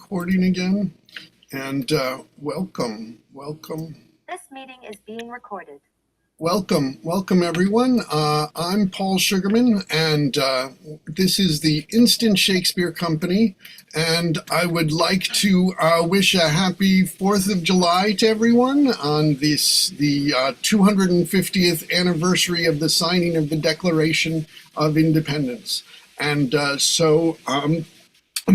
recording again, and welcome. This meeting is being recorded. Welcome everyone. I'm Paul Sugarman, and this is the Instant Shakespeare Company, and I would like to wish a happy 4th of July to everyone on the 250th anniversary of the signing of the Declaration of Independence. And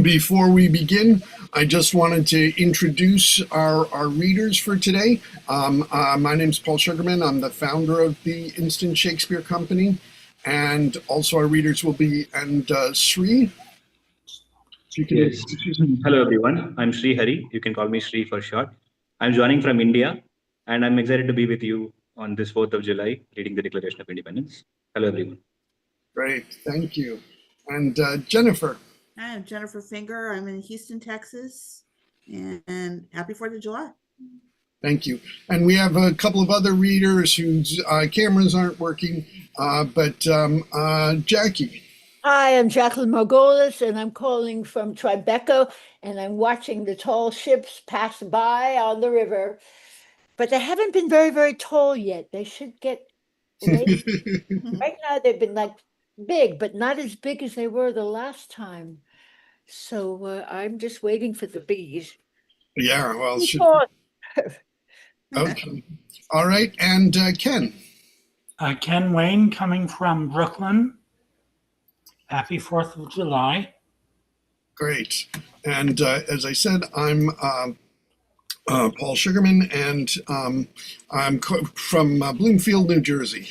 before we begin, I just wanted to introduce our readers for today. My name is Paul Sugarman. I'm the founder of the Instant Shakespeare Company. And also our readers will be, Sri. Yes. Hello, everyone. I'm Sri Hari. You can call me Sri for short. I'm joining from India, and I'm excited to be with you on this 4th of July, reading the Declaration of Independence. Hello, everyone. Great. Thank you. And Jennifer. Hi, I'm Jennifer Finger. I'm in Houston, Texas, and happy 4th of July. Thank you. And we have a couple of other readers whose cameras aren't working, but Jackie. Hi, I'm Jacqueline Margolis, and I'm calling from Tribeca, and I'm watching the tall ships pass by on the river. But they haven't been very, very tall yet. They should get raised. Right now, they've been like big, but not as big as they were the last time. So I'm just waiting for the bees. Yeah, well, okay. All right, and Ken. Ken Wayne, coming from Brooklyn. Happy 4th of July. Great. And as I said, I'm Paul Sugarman, and I'm from Bloomfield, New Jersey.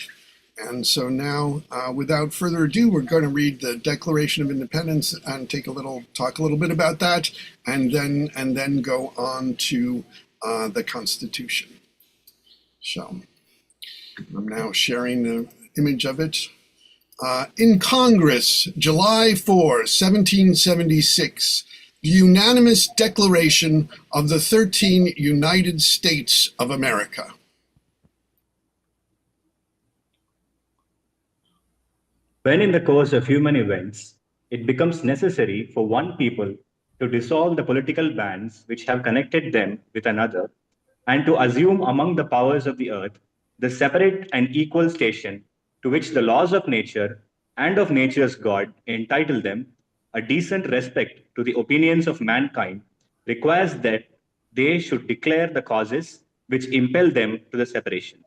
And so now, without further ado, we're going to read the Declaration of Independence and talk a little bit about that, and then go on to the Constitution. So I'm now sharing the image of it. In Congress, July 4, 1776, the unanimous Declaration of the 13 United States of America. When in the course of human events, it becomes necessary for one people to dissolve the political bands which have connected them with another, and to assume among the powers of the earth the separate and equal station to which the laws of nature and of nature's God entitle them, a decent respect to the opinions of mankind requires that they should declare the causes which impel them to the separation.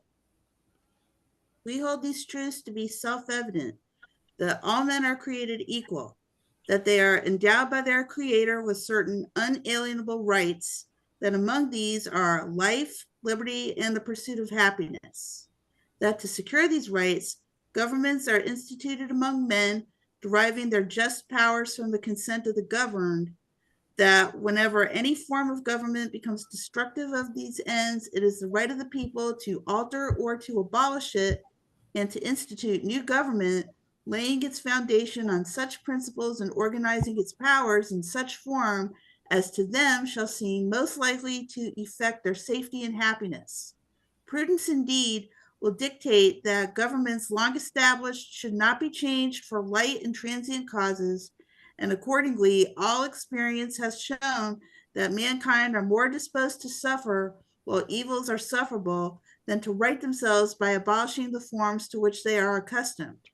We hold these truths to be self-evident, that all men are created equal, that they are endowed by their Creator with certain unalienable rights, that among these are life, liberty, and the pursuit of happiness, that to secure these rights, governments are instituted among men, deriving their just powers from the consent of the governed, that whenever any form of government becomes destructive of these ends, it is the right of the people to alter or to abolish it, and to institute new government, laying its foundation on such principles and organizing its powers in such form as to them shall seem most likely to effect their safety and happiness. Prudence indeed will dictate that governments long established should not be changed for light and transient causes, and accordingly all experience has shown that mankind are more disposed to suffer while evils are sufferable than to right themselves by abolishing the forms to which they are accustomed.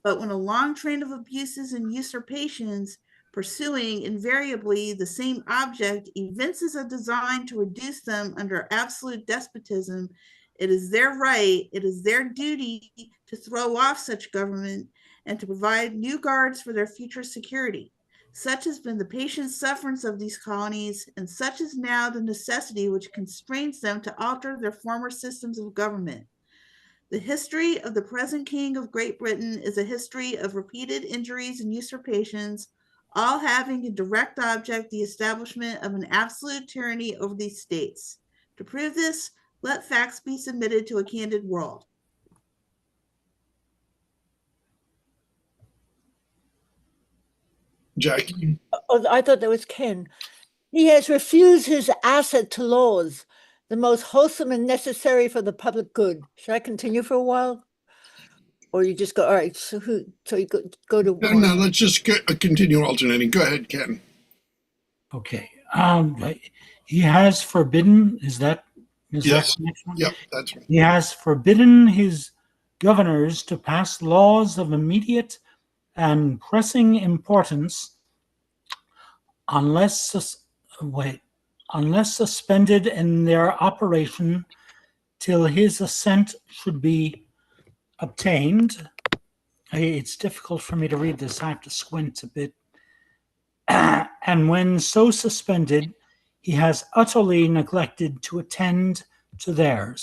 But when a long train of abuses and usurpations pursuing invariably the same object evinces a design to reduce them under absolute despotism, it is their right, it is their duty to throw off such government and to provide new guards for their future security. Such has been the patient sufferance of these colonies, and such is now the necessity which constrains them to alter their former systems of government. The history of the present King of Great Britain is a history of repeated injuries and usurpations, all having in direct object the establishment of an absolute tyranny over these states. To prove this, let facts be submitted to a candid world. Jackie. Oh, I thought that was Ken. He has refused his asset to laws, the most wholesome and necessary for the public good. Should I continue for a while? Or you just go, all right, so you go to one. No, let's just continue alternating. Go ahead, Ken. Okay. He has forbidden, is that Yes. the next one? Yep, that's right. He has forbidden his governors to pass laws of immediate and pressing importance unless suspended in their operation till his assent should be obtained. It's difficult for me to read this. I have to squint a bit. And when so suspended, he has utterly neglected to attend to them.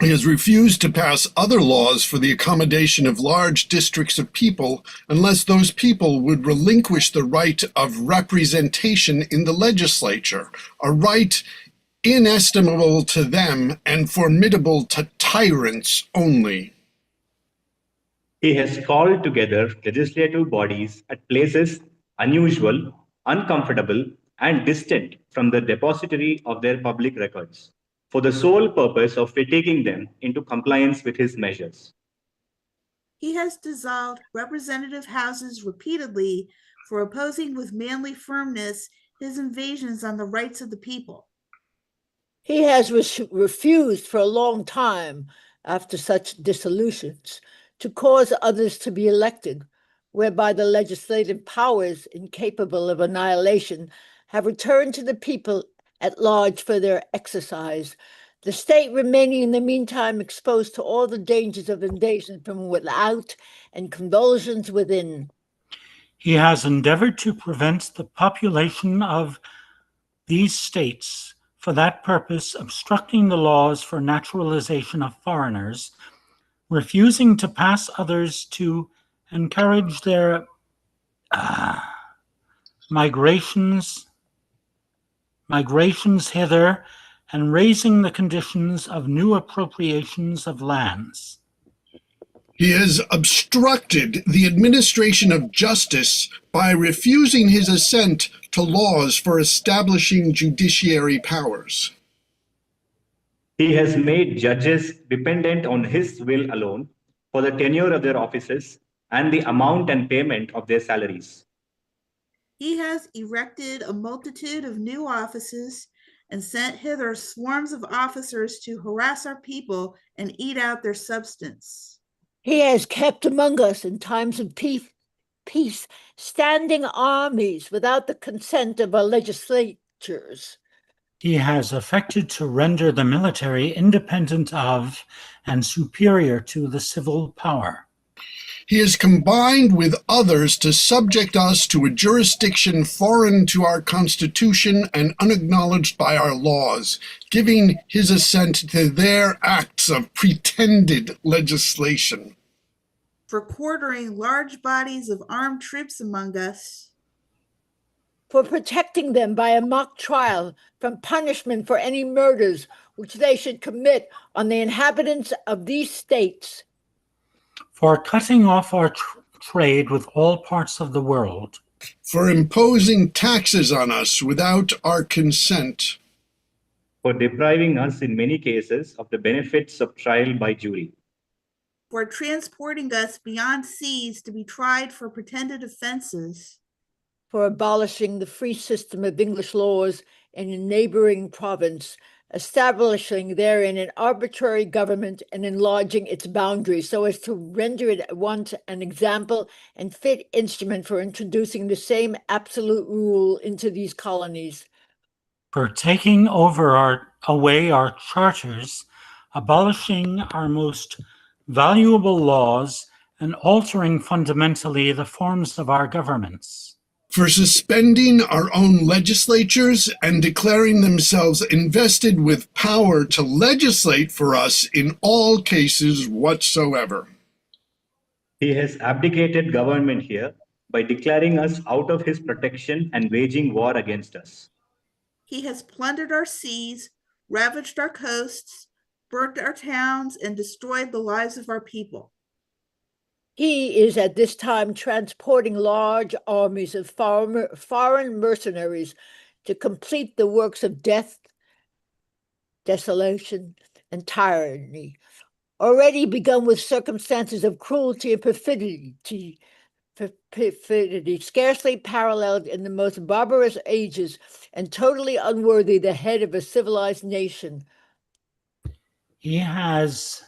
He has refused to pass other laws for the accommodation of large districts of people unless those people would relinquish the right of representation in the legislature, a right inestimable to them and formidable to tyrants only. He has called together legislative bodies at places unusual, uncomfortable, and distant from the depository of their public records, for the sole purpose of fatiguing them into compliance with his measures. He has dissolved representative houses repeatedly for opposing with manly firmness his invasions on the rights of the people. He has refused for a long time, after such dissolutions, to cause others to be elected, whereby the legislative powers, incapable of annihilation, have returned to the people at large for their exercise, the state remaining in the meantime exposed to all the dangers of invasion from without and convulsions within. He has endeavored to prevent the population of these states for that purpose, obstructing the laws for naturalization of foreigners, refusing to pass others to encourage their migrations hither, and raising the conditions of new appropriations of lands. He has obstructed the administration of justice by refusing his assent to laws for establishing judiciary powers. He has made judges dependent on his will alone for the tenure of their offices and the amount and payment of their salaries. He has erected a multitude of new offices and sent hither swarms of officers to harass our people and eat out their substance. He has kept among us in times of peace standing armies without the consent of our legislatures. He has affected to render the military independent of and superior to the civil power. He has combined with others to subject us to a jurisdiction foreign to our Constitution and unacknowledged by our laws, giving his assent to their acts of pretended legislation. For quartering large bodies of armed troops among us. For protecting them by a mock trial from punishment for any murders which they should commit on the inhabitants of these states. For cutting off our trade with all parts of the world. For imposing taxes on us without our consent. For depriving us in many cases of the benefits of trial by jury. For transporting us beyond seas to be tried for pretended offenses. For abolishing the free system of English laws in a neighboring province, establishing therein an arbitrary government and enlarging its boundaries so as to render it at once an example and fit instrument for introducing the same absolute rule into these colonies. For taking away our charters, abolishing our most valuable laws, and altering fundamentally the forms of our governments. For suspending our own legislatures and declaring themselves invested with power to legislate for us in all cases whatsoever. He has abdicated government here by declaring us out of his protection and waging war against us. He has plundered our seas, ravaged our coasts, burnt our towns, and destroyed the lives of our people. He is at this time transporting large armies of foreign mercenaries to complete the works of death, desolation, and tyranny, already begun with circumstances of cruelty and perfidy, perfidy scarcely paralleled in the most barbarous ages and totally unworthy the head of a civilized nation. He has,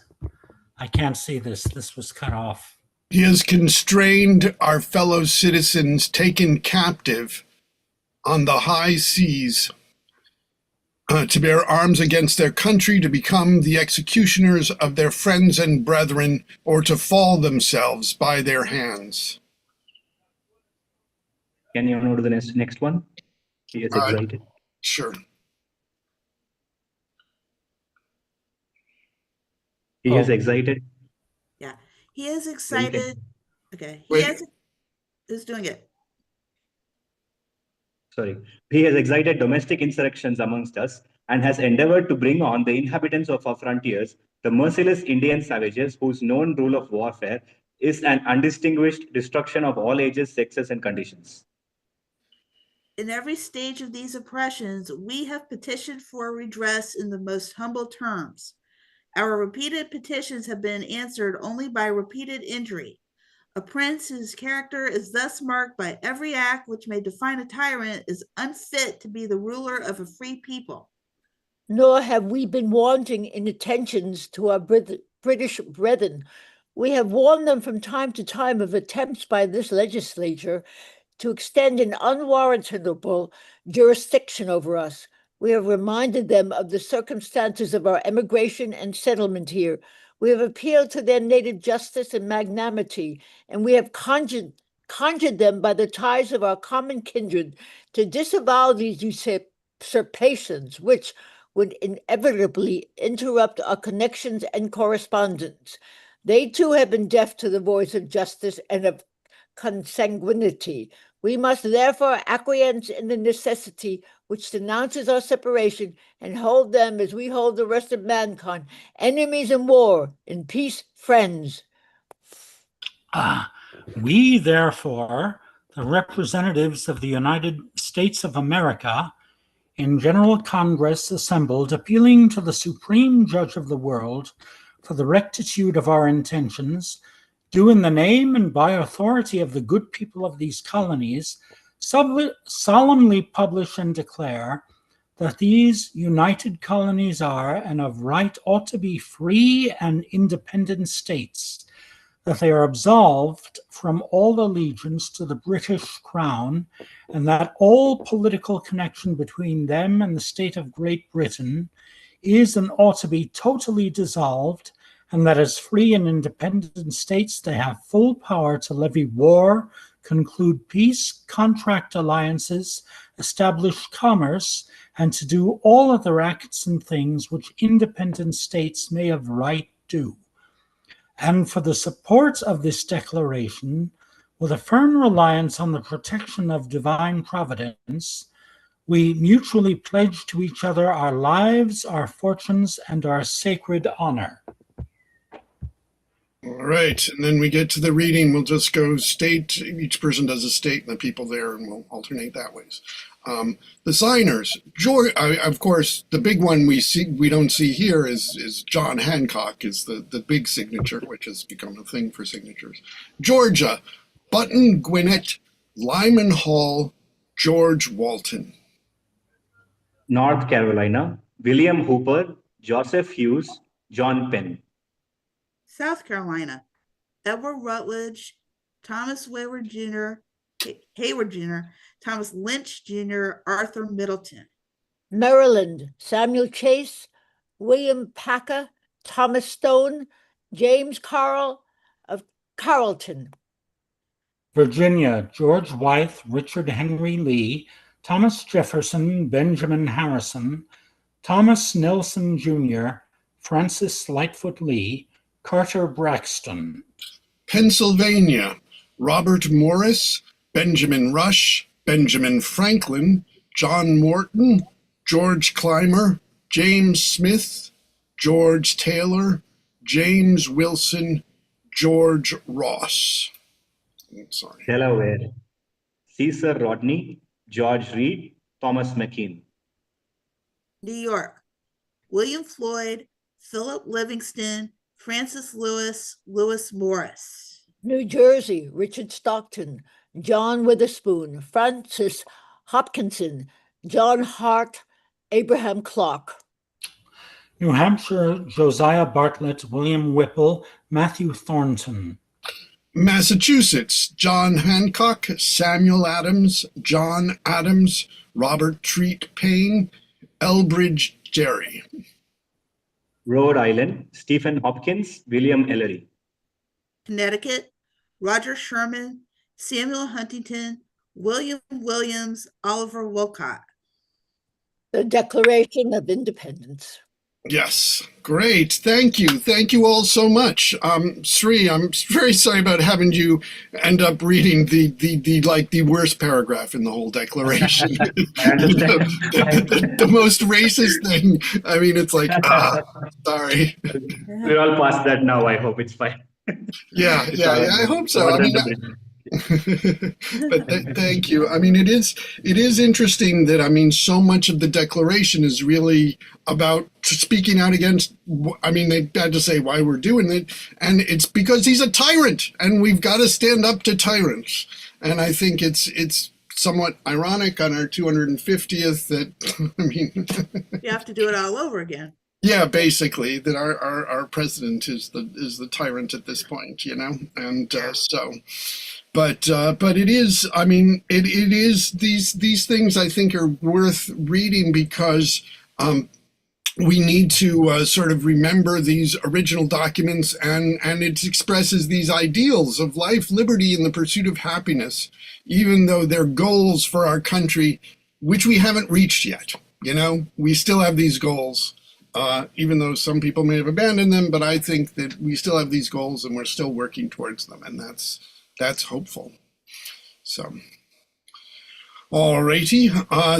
I can't see this. This was cut off. He has constrained our fellow citizens taken captive on the high seas to bear arms against their country, to become the executioners of their friends and brethren, or to fall themselves by their hands. Can you go to the next one? He is excited. Sure. He is excited. Yeah, he is excited. Okay, Wait. who's doing it? Sorry. He has excited domestic insurrections amongst us and has endeavored to bring on the inhabitants of our frontiers, the merciless Indian savages whose known rule of warfare is an undistinguished destruction of all ages, sexes, and conditions. In every stage of these oppressions, we have petitioned for redress in the most humble terms. Our repeated petitions have been answered only by repeated injury. A prince whose character is thus marked by every act which may define a tyrant is unfit to be the ruler of a free people. Nor have we been wanting in attentions to our British brethren. We have warned them from time to time of attempts by this legislature to extend an unwarrantable jurisdiction over us. We have reminded them of the circumstances of our emigration and settlement here. We have appealed to their native justice and magnanimity, and we have conjured them by the ties of our common kindred to disavow these usurpations, which would inevitably interrupt our connections and correspondence. They too have been deaf to the voice of justice and of consanguinity. We must therefore acquiesce in the necessity which denounces our separation and hold them as we hold the rest of mankind, enemies in war, in peace, friends. We, therefore, the representatives of the United States of America, in General Congress assembled, appealing to the Supreme Judge of the world for the rectitude of our intentions, do in the name and by authority of the good people of these colonies solemnly publish and declare that these united colonies are and of right ought to be free and independent states, that they are absolved from all allegiance to the British Crown, and that all political connection between them and the state of Great Britain is and ought to be totally dissolved, and that as free and independent states they have full power to levy war, conclude peace, contract alliances, establish commerce, and to do all other acts and things which independent states may of right do. And for the support of this declaration, with a firm reliance on the protection of divine providence, we mutually pledge to each other our lives, our fortunes, and our sacred honor. All right, and then we get to the reading. We'll just go state. Each person does a state, and the people there, and we'll alternate that ways. The signers, George. Of course, the big one we don't see here is John Hancock is the big signature, which has become a thing for signatures. Georgia, Button Gwinnett, Lyman Hall, George Walton. North Carolina, William Hooper, Joseph Hughes, John Penn. South Carolina, Edward Rutledge, Thomas Hayward Jr., Thomas Lynch Jr., Arthur Middleton. Maryland, Samuel Chase, William Packer, Thomas Stone, James Carroll of Carrollton. Virginia, George Wythe, Richard Henry Lee, Thomas Jefferson, Benjamin Harrison, Thomas Nelson Jr., Francis Lightfoot Lee, Carter Braxton. Pennsylvania, Robert Morris, Benjamin Rush, Benjamin Franklin, John Morton, George Clymer, James Smith, George Taylor, James Wilson, George Ross. Sorry. Delaware, Cesar Rodney, George Reed, Thomas McKean. New York, William Floyd, Philip Livingston, Francis Lewis, Lewis Morris. New Jersey, Richard Stockton, John Witherspoon, Francis Hopkinson, John Hart, Abraham Clark. New Hampshire, Josiah Bartlett, William Whipple, Matthew Thornton. Massachusetts, John Hancock, Samuel Adams, John Adams, Robert Treat Payne, Elbridge Gerry. Rhode Island, Stephen Hopkins, William Ellery. Connecticut, Roger Sherman, Samuel Huntington, William Williams, Oliver Wolcott. The Declaration of Independence. Yes, great. Thank you. Thank you all so much. Sri, I'm very sorry about having you end up reading the worst paragraph in the whole declaration. I understand. the most racist thing. I mean, it's like, sorry. We're all past that now. I hope it's fine. Yeah, I hope so. I mean, but thank you. I mean, it is interesting that, I mean, so much of the declaration is really about speaking out against, I mean, they had to say why we're doing it, and it's because he's a tyrant, and we've got to stand up to tyrants. And I think it's somewhat ironic on our 250th that, I mean, You have to do it all over again. yeah, basically that our president is the tyrant at this point, you know, and so. But it is, I mean, it is, these things I think are worth reading because we need to sort of remember these original documents, and it expresses these ideals of life, liberty, and the pursuit of happiness, even though they're goals for our country, which we haven't reached yet. You know, we still have these goals, even though some people may have abandoned them, but I think that we still have these goals and we're still working towards them, and that's hopeful. So, all righty.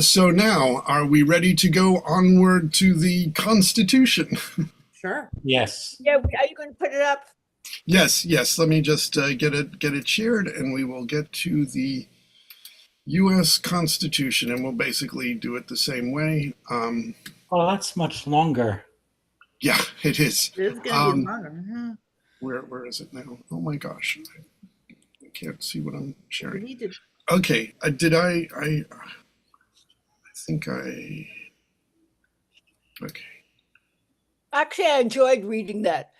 So now, are we ready to go onward to the Constitution? Sure. Yes. Yeah, are you going to put it up? Yes. Let me just get it shared, and we will get to the U.S. Constitution, and we'll basically do it the same way. Oh, that's much longer. Yeah, it is. It's going to be longer. Huh? Where is it now? Oh my gosh. I can't see what I'm We sharing. need to. Okay, did I think I, okay. Actually, I enjoyed reading that.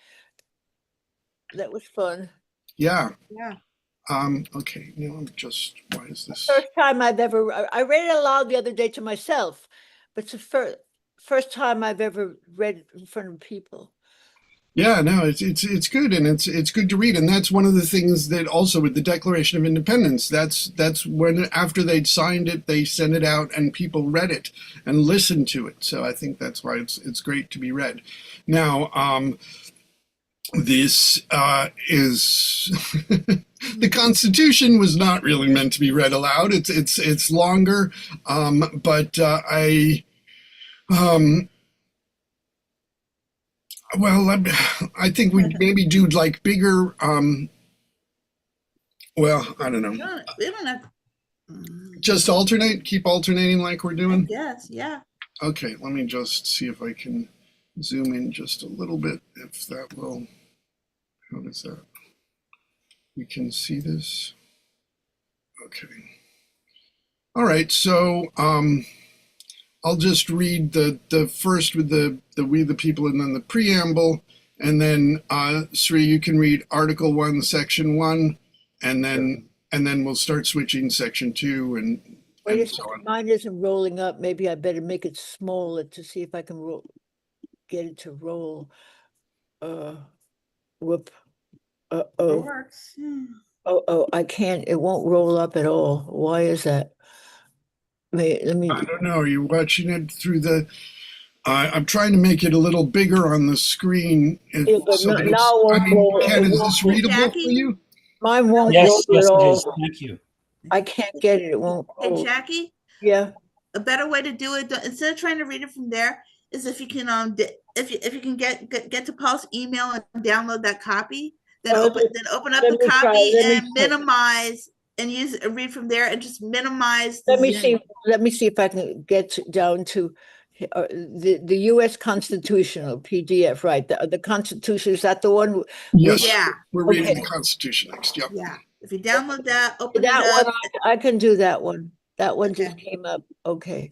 That was fun. Yeah, Yeah. okay, now I'm just, why is this? First time I've ever, I read it aloud the other day to myself, but it's the first time I've ever read it in front of people. Yeah, no, it's good, and it's good to read, and that's one of the things that also with the Declaration of Independence, that's when after they'd signed it, they sent it out and people read it and listened to it. So I think that's why it's great to be read. Now, this is the Constitution was not really meant to be read aloud. It's longer, but well, I think we maybe do like bigger, well, I don't know. We don't have. Just keep alternating like we're doing? Yes, yeah. Okay, let me just see if I can zoom in just a little bit, if that will, how does that, we can see this? Okay. All right, so, I'll just read the first with the we the people and then the preamble, and then Sri, you can read Article 1, Section 1, and then we'll start switching Section 2 and Wait a so second, on. mine isn't rolling up. Maybe I better make it smaller to see if I can get it to roll. Whoop. It Oh, works. I can't. It won't roll up at all. Why is that? Let me. I don't know. Are you watching it through the? I'm trying to make it a little bigger on the screen. Yeah, but so now that it won't roll. Ken, It is won't this roll. readable Jackie? for you? Mine won't Yes, roll yes, at it all. is. Thank you. I can't get it. It won't Hey, roll. Jackie, Yeah. a better way to do it instead of trying to read it from there is if you can if you can get to Paul's email and download that copy, then open up let the me try, copy let me and try. minimize and read from there and just minimize. Let me see. Let me see if I can get down to The U.S. constitutional PDF, right? The Constitution, is that the one? Yes, Yeah, we're reading Okay. the Constitution next. Yep. yeah. If you download that, open it That up. one, I can do that one. That one just Okay. came up. Okay.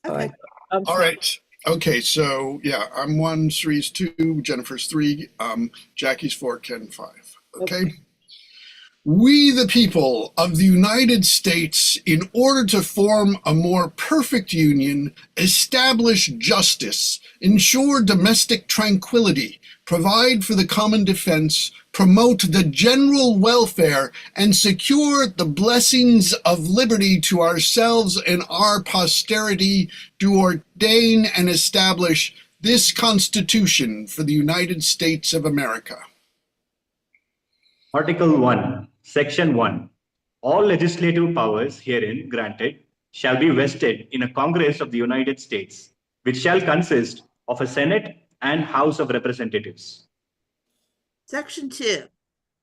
All Okay. right. I'm All sorry. right. Okay. So yeah, I'm 1, Sri's 2, Jennifer's 3, Jackie's 4, Ken 5. Okay. We, the people of the United States, in order to form a more perfect union, establish justice, ensure domestic tranquility, provide for the common defense, promote the general welfare, and secure the blessings of liberty to ourselves and our posterity, do ordain and establish this Constitution for the United States of America. Article 1, Section 1. All legislative powers herein granted shall be vested in a Congress of the United States, which shall consist of a Senate and House of Representatives. Section 2.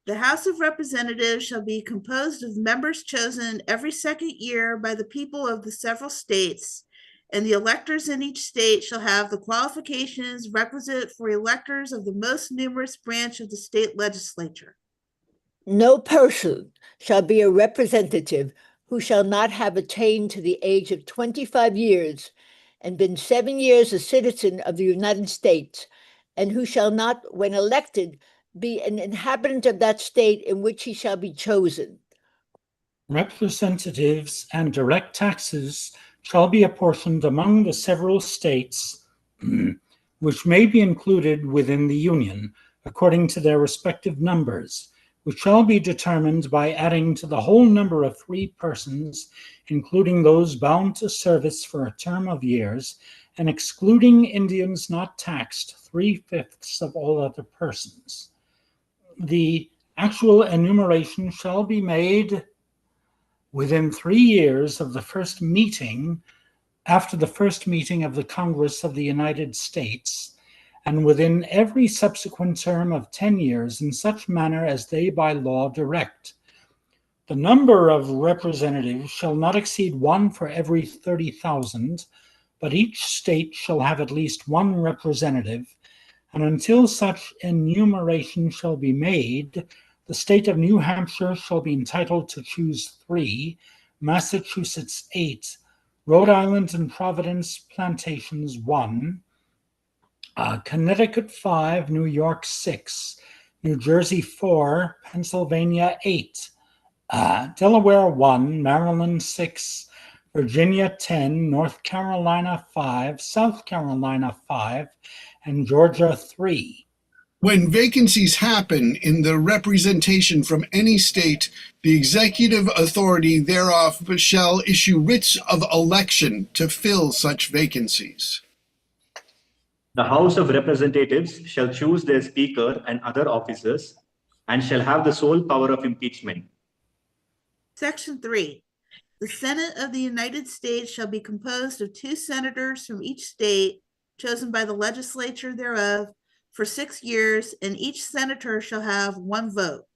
The House of Representatives shall be composed of members chosen every second year by the people of the several states, and the electors in each state shall have the qualifications requisite for electors of the most numerous branch of the state legislature. No person shall be a representative who shall not have attained to the age of 25 years and been 7 years a citizen of the United States, and who shall not, when elected, be an inhabitant of that state in which he shall be chosen. Representatives and direct taxes shall be apportioned among the several states which may be included within the Union according to their respective numbers, which shall be determined by adding to the whole number of 3 persons, including those bound to service for a term of years, and excluding Indians not taxed, 3/5 of all other persons. The actual enumeration shall be made within 3 years of the first meeting, after the first meeting of the Congress of the United States, and within every subsequent term of 10 years in such manner as they by law direct. The number of representatives shall not exceed 1 for every 30,000, but each state shall have at least 1 representative, and until such enumeration shall be made, the state of New Hampshire shall be entitled to choose 3, Massachusetts 8, Rhode Island and Providence plantations 1, Connecticut 5, New York 6, New Jersey 4, Pennsylvania 8, Delaware 1, Maryland 6, Virginia 10, North Carolina 5, South Carolina 5, and Georgia 3. When vacancies happen in the representation from any state, the executive authority thereof shall issue writs of election to fill such vacancies. The House of Representatives shall choose their Speaker and other officers, and shall have the sole power of impeachment. Section 3. The Senate of the United States shall be composed of 2 senators from each state, chosen by the legislature thereof, for 6 years, and each senator shall have 1 vote.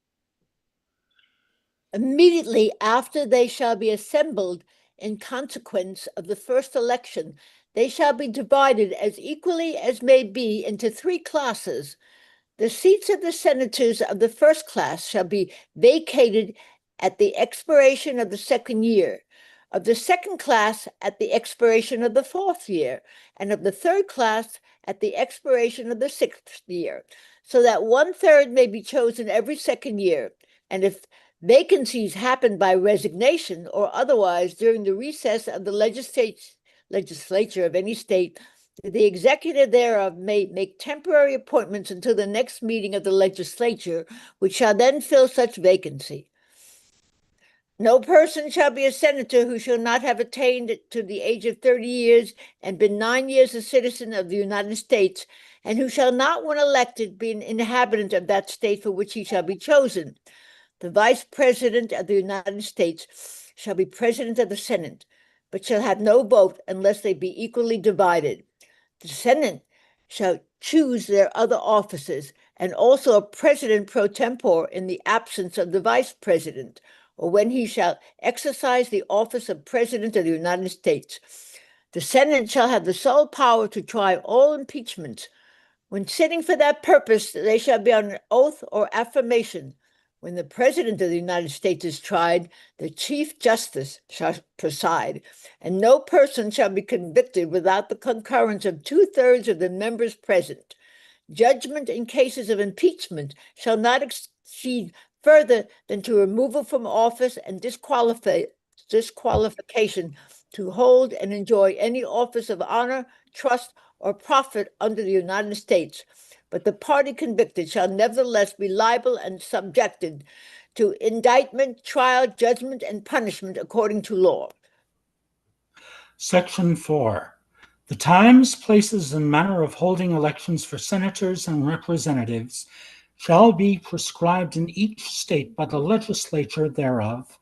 Immediately after they shall be assembled in consequence of the first election, they shall be divided as equally as may be into 3 classes. The seats of the senators of the first class shall be vacated at the expiration of the 2nd year, of the second class at the expiration of the 4th year, and of the third class at the expiration of the 6th year, so that 1/3 may be chosen every 2nd year. And if vacancies happen by resignation or otherwise during the recess of the legislature of any state, the executive thereof may make temporary appointments until the next meeting of the legislature, which shall then fill such vacancy. No person shall be a senator who shall not have attained to the age of 30 years and been 9 years a citizen of the United States, and who shall not, when elected, be an inhabitant of that state for which he shall be chosen. The Vice President of the United States shall be President of the Senate, but shall have no vote unless they be equally divided. The Senate shall choose their other officers, and also a President pro tempore in the absence of the Vice President, or when he shall exercise the office of President of the United States. The Senate shall have the sole power to try all impeachments. When sitting for that purpose, they shall be on an oath or affirmation. When the President of the United States is tried, the Chief Justice shall preside, and no person shall be convicted without the concurrence of 2/3 of the members present. Judgment in cases of impeachment shall not exceed further than to removal from office and disqualification to hold and enjoy any office of honor, trust, or profit under the United States. But the party convicted shall nevertheless be liable and subjected to indictment, trial, judgment, and punishment according to law. Section 4. The times, places, and manner of holding elections for senators and representatives shall be prescribed in each state by the legislature thereof,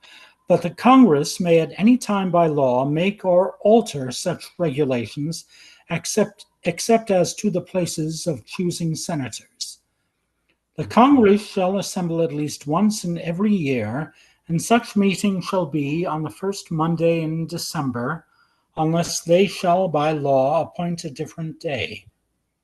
but the Congress may at any time by law make or alter such regulations, except as to the places of choosing senators. The Congress shall assemble at least once in every year, and such meeting shall be on the first Monday in December, unless they shall by law appoint a different day.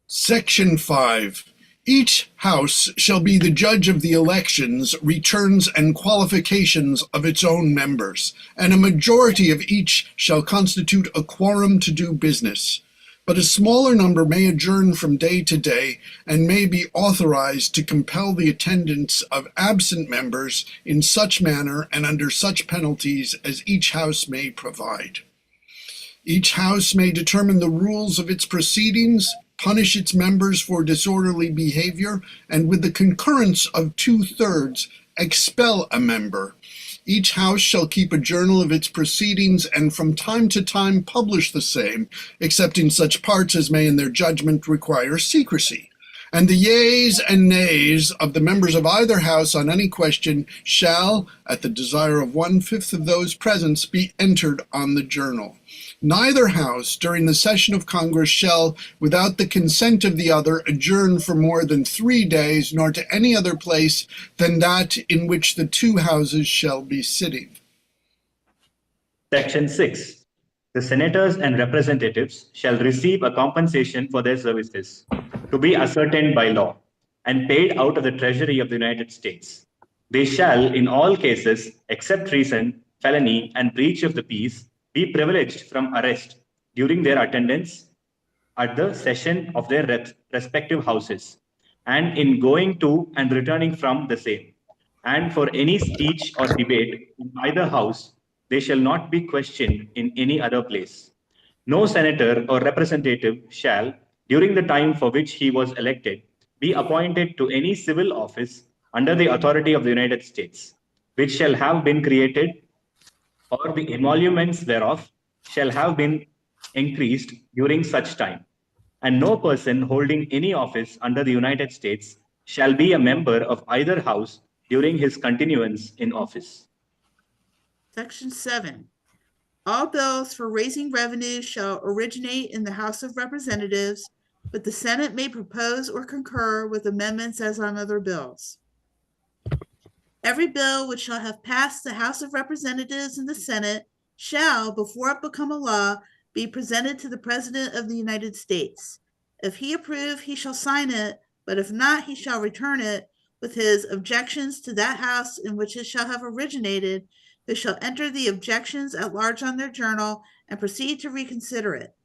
Section 5. Each House shall be the judge of the elections, returns, and qualifications of its own members, and a majority of each shall constitute a quorum to do business. But a smaller number may adjourn from day to day, and may be authorized to compel the attendance of absent members in such manner and under such penalties as each House may provide. Each House may determine the rules of its proceedings, punish its members for disorderly behavior, and with the concurrence of 2/3, expel a member. Each House shall keep a journal of its proceedings and from time to time publish the same, except in such parts as may in their judgment require secrecy. And the yeas and nays of the members of either House on any question shall, at the desire of 1/5 of those present, be entered on the journal. Neither House during the session of Congress shall, without the consent of the other, adjourn for more than 3 days, nor to any other place than that in which the two Houses shall be sitting. Section 6. The senators and representatives shall receive a compensation for their services to be ascertained by law and paid out of the Treasury of the United States. They shall, in all cases, except treason, felony, and breach of the peace, be privileged from arrest during their attendance at the session of their respective houses, and in going to and returning from the same. And for any speech or debate in either house, they shall not be questioned in any other place. No senator or representative shall, during the time for which he was elected, be appointed to any civil office under the authority of the United States, which shall have been created or the emoluments thereof shall have been increased during such time. And no person holding any office under the United States shall be a member of either house during his continuance in office. Section 7. All bills for raising revenue shall originate in the House of Representatives, but the Senate may propose or concur with amendments as on other bills. Every bill which shall have passed the House of Representatives and the Senate shall, before it become a law, be presented to the President of the United States. If he approve, he shall sign it, but if not, he shall return it with his objections to that House in which it shall have originated, who shall enter the objections at large on their journal and proceed to reconsider it.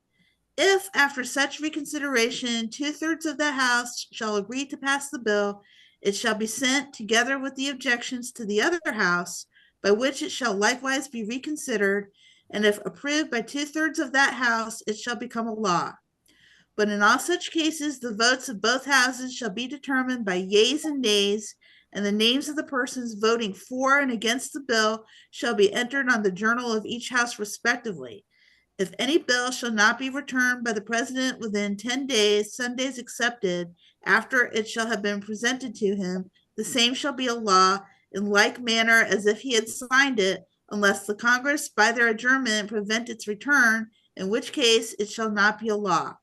If, after such reconsideration, 2/3 of the House shall agree to pass the bill, it shall be sent together with the objections to the other House, by which it shall likewise be reconsidered, and if approved by 2/3 of that House, it shall become a law. But in all such cases, the votes of both Houses shall be determined by yeas and nays, and the names of the persons voting for and against the bill shall be entered on the journal of each House respectively. If any bill shall not be returned by the President within 10 days, Sundays excepted, after it shall have been presented to him, the same shall be a law in like manner as if he had signed it, unless the Congress by their adjournment prevent its return, in which case it shall not be a law.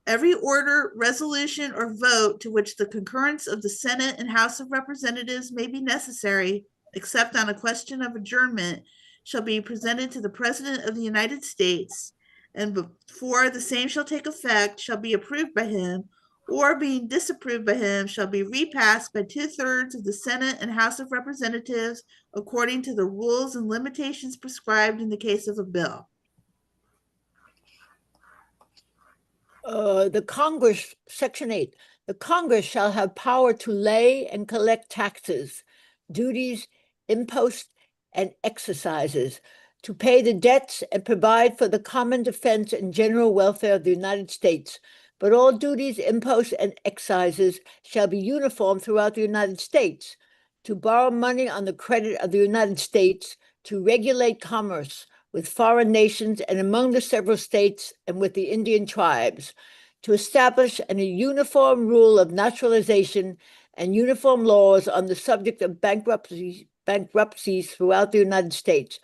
Every order, resolution, or vote to which the concurrence of the Senate and House of Representatives may be necessary, except on a question of adjournment, shall be presented to the President of the United States, and before the same shall take effect, shall be approved by him, or being disapproved by him, shall be repassed by 2/3 of the Senate and House of Representatives, according to the rules and limitations prescribed in the case of a bill. The Congress, Section 8, the Congress shall have power to lay and collect taxes, duties, imposts, and exercises, to pay the debts and provide for the common defense and general welfare of the United States. But all duties, imposts, and excises shall be uniform throughout the United States, to borrow money on the credit of the United States, to regulate commerce with foreign nations and among the several states and with the Indian tribes, to establish a uniform rule of naturalization and uniform laws on the subject of bankruptcies throughout the United States,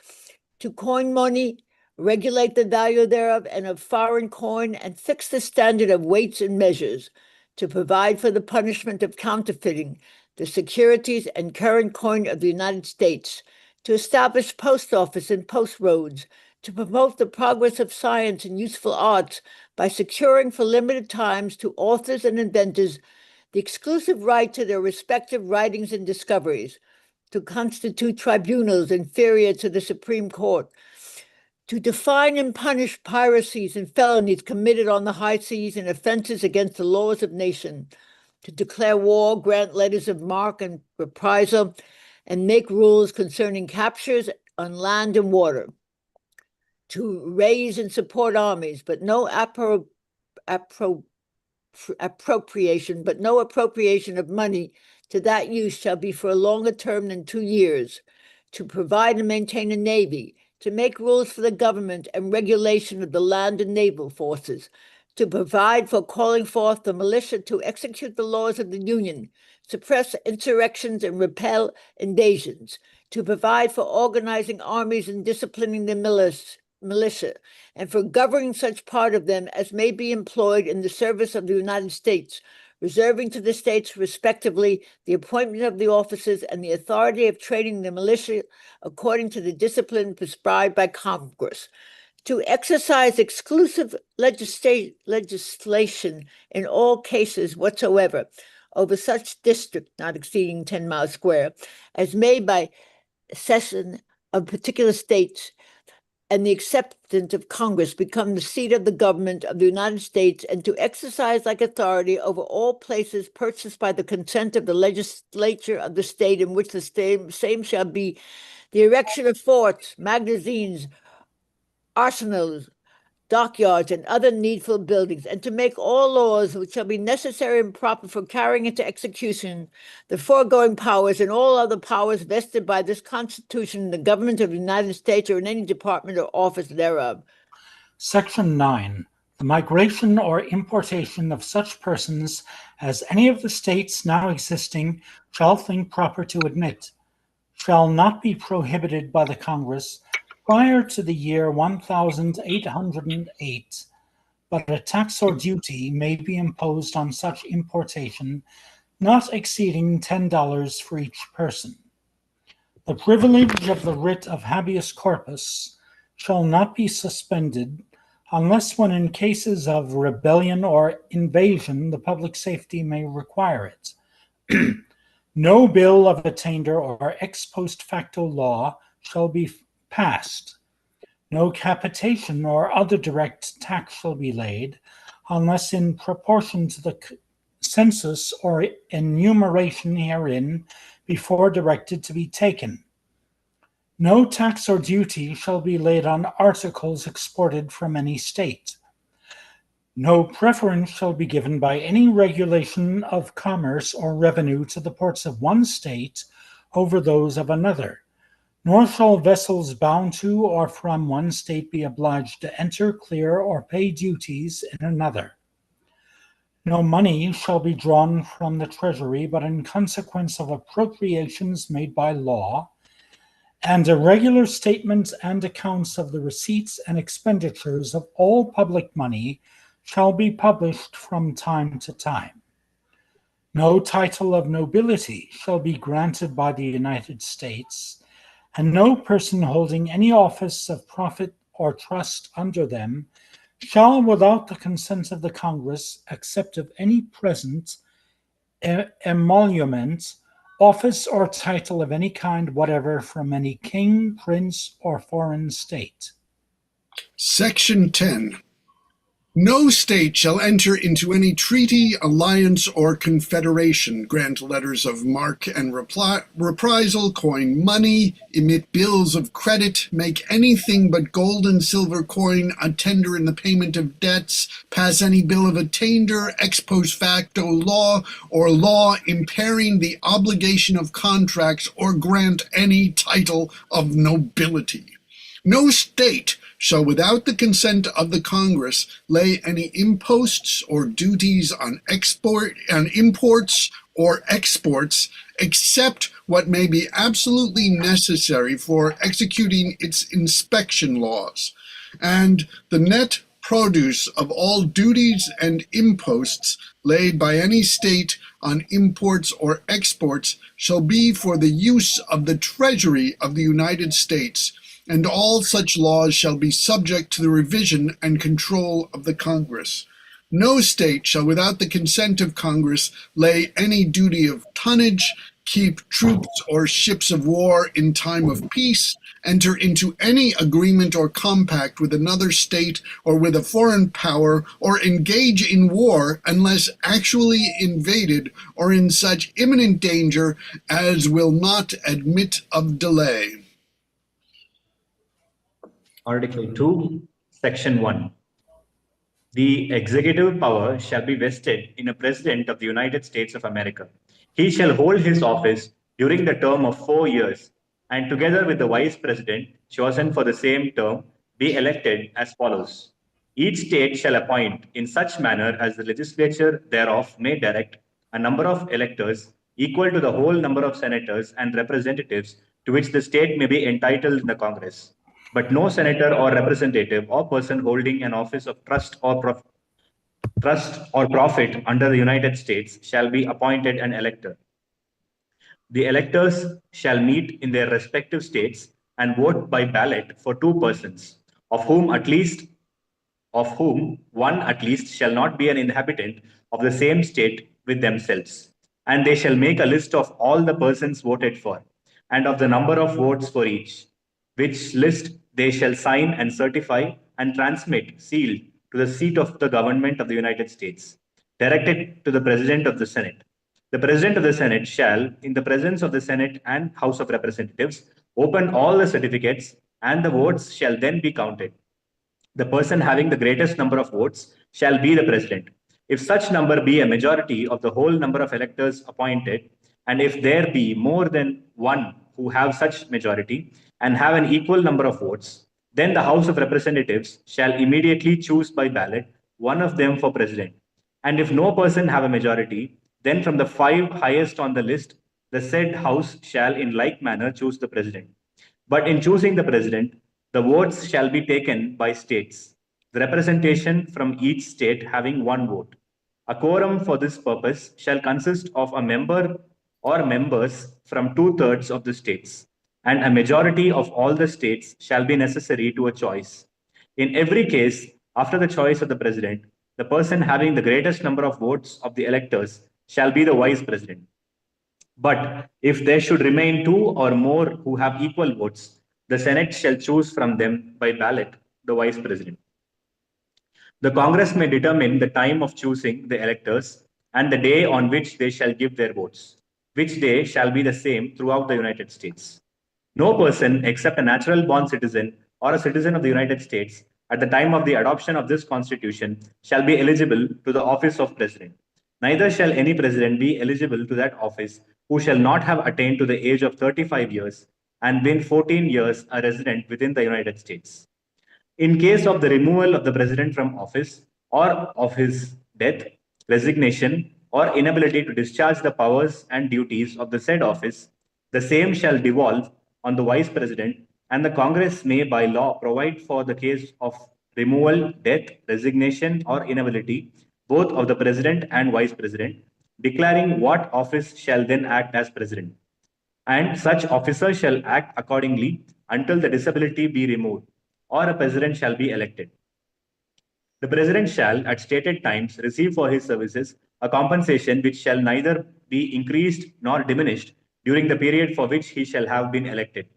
to coin money, regulate the value thereof and of foreign coin, and fix the standard of weights and measures, to provide for the punishment of counterfeiting the securities and current coin of the United States, to establish post office and post roads, to promote the progress of science and useful arts by securing for limited times to authors and inventors the exclusive right to their respective writings and discoveries, to constitute tribunals inferior to the Supreme Court, to define and punish piracies and felonies committed on the high seas and offenses against the laws of nation, to declare war, grant letters of marque and reprisal, and make rules concerning captures on land and water, to raise and support armies, but no appropriation of money to that use shall be for a longer term than 2 years, to provide and maintain a navy, to make rules for the government and regulation of the land and naval forces, to provide for calling forth the militia to execute the laws of the Union, suppress insurrections and repel invasions, to provide for organizing armies and disciplining the militia, and for governing such part of them as may be employed in the service of the United States, reserving to the states respectively the appointment of the officers and the authority of training the militia according to the discipline prescribed by Congress, to exercise exclusive legislation in all cases whatsoever over such district not exceeding 10 miles square as made by session of particular states and the acceptance of Congress become the seat of the government of the United States, and to exercise like authority over all places purchased by the consent of the legislature of the state in which the same shall be, the erection of forts, magazines, arsenals, dockyards, and other needful buildings, and to make all laws which shall be necessary and proper for carrying into execution the foregoing powers and all other powers vested by this Constitution in the government of the United States or in any department or office thereof. Section 9. The migration or importation of such persons as any of the states now existing shall think proper to admit shall not be prohibited by the Congress prior to the year 1808, but a tax or duty may be imposed on such importation not exceeding $10 for each person. The privilege of the writ of habeas corpus shall not be suspended unless when in cases of rebellion or invasion the public safety may require it. No bill of attainder or ex post facto law shall be passed. No capitation or other direct tax shall be laid unless in proportion to the census or enumeration herein before directed to be taken. No tax or duty shall be laid on articles exported from any state. No preference shall be given by any regulation of commerce or revenue to the ports of one state over those of another, nor shall vessels bound to or from one state be obliged to enter, clear, or pay duties in another. No money shall be drawn from the treasury but in consequence of appropriations made by law, and a regular statement and accounts of the receipts and expenditures of all public money shall be published from time to time. No title of nobility shall be granted by the United States, and no person holding any office of profit or trust under them, shall, without the consent of the Congress, accept of any present emolument, office, or title of any kind whatever from any king, prince, or foreign state. Section 10. No state shall enter into any treaty, alliance, or confederation, grant letters of marque and reprisal, coin money, emit bills of credit, make anything but gold and silver coin a tender in the payment of debts, pass any bill of attainder, ex post facto law, or law impairing the obligation of contracts, or grant any title of nobility. No state shall, without the consent of the Congress, lay any imposts or duties on imports or exports, except what may be absolutely necessary for executing its inspection laws, and the net produce of all duties and imposts laid by any state on imports or exports shall be for the use of the Treasury of the United States, and all such laws shall be subject to the revision and control of the Congress. No state shall, without the consent of Congress, lay any duty of tonnage, keep troops or ships of war in time of peace, enter into any agreement or compact with another state or with a foreign power, or engage in war unless actually invaded or in such imminent danger as will not admit of delay. Article 2, Section 1. The executive power shall be vested in a President of the United States of America. He shall hold his office during the term of 4 years, and together with the Vice President, chosen for the same term, be elected as follows. Each state shall appoint in such manner as the legislature thereof may direct a number of electors equal to the whole number of senators and representatives to which the state may be entitled in the Congress. But no senator or representative or person holding an office of trust or profit under the United States shall be appointed an elector. The electors shall meet in their respective states and vote by ballot for 2 persons, of whom one at least shall not be an inhabitant of the same state with themselves. And they shall make a list of all the persons voted for, and of the number of votes for each, which list they shall sign and certify and transmit sealed to the seat of the government of the United States, directed to the President of the Senate. The President of the Senate shall, in the presence of the Senate and House of Representatives, open all the certificates, and the votes shall then be counted. The person having the greatest number of votes shall be the President. If such number be a majority of the whole number of electors appointed, and if there be more than one who have such majority and have an equal number of votes, then the House of Representatives shall immediately choose by ballot one of them for President. And if no person have a majority, then from the 5 highest on the list, the said House shall in like manner choose the President. But in choosing the President, the votes shall be taken by states, the representation from each state having 1 vote. A quorum for this purpose shall consist of a member or members from 2/3 of the states, and a majority of all the states shall be necessary to a choice. In every case, after the choice of the President, the person having the greatest number of votes of the electors shall be the Vice President. But if there should remain 2 or more who have equal votes, the Senate shall choose from them by ballot the Vice President. The Congress may determine the time of choosing the electors and the day on which they shall give their votes, which day shall be the same throughout the United States. No person except a natural born citizen or a citizen of the United States at the time of the adoption of this Constitution shall be eligible to the office of President. Neither shall any president be eligible to that office who shall not have attained to the age of 35 years and been 14 years a resident within the United States. In case of the removal of the president from office, or of his death, resignation, or inability to discharge the powers and duties of the said office, the same shall devolve on the vice president, and the Congress may by law provide for the case of removal, death, resignation, or inability, both of the president and vice president, declaring what office shall then act as president. And such officer shall act accordingly until the disability be removed. or a president shall be elected. The president shall, at stated times, receive for his services a compensation which shall neither be increased nor diminished during the period for which he shall have been elected,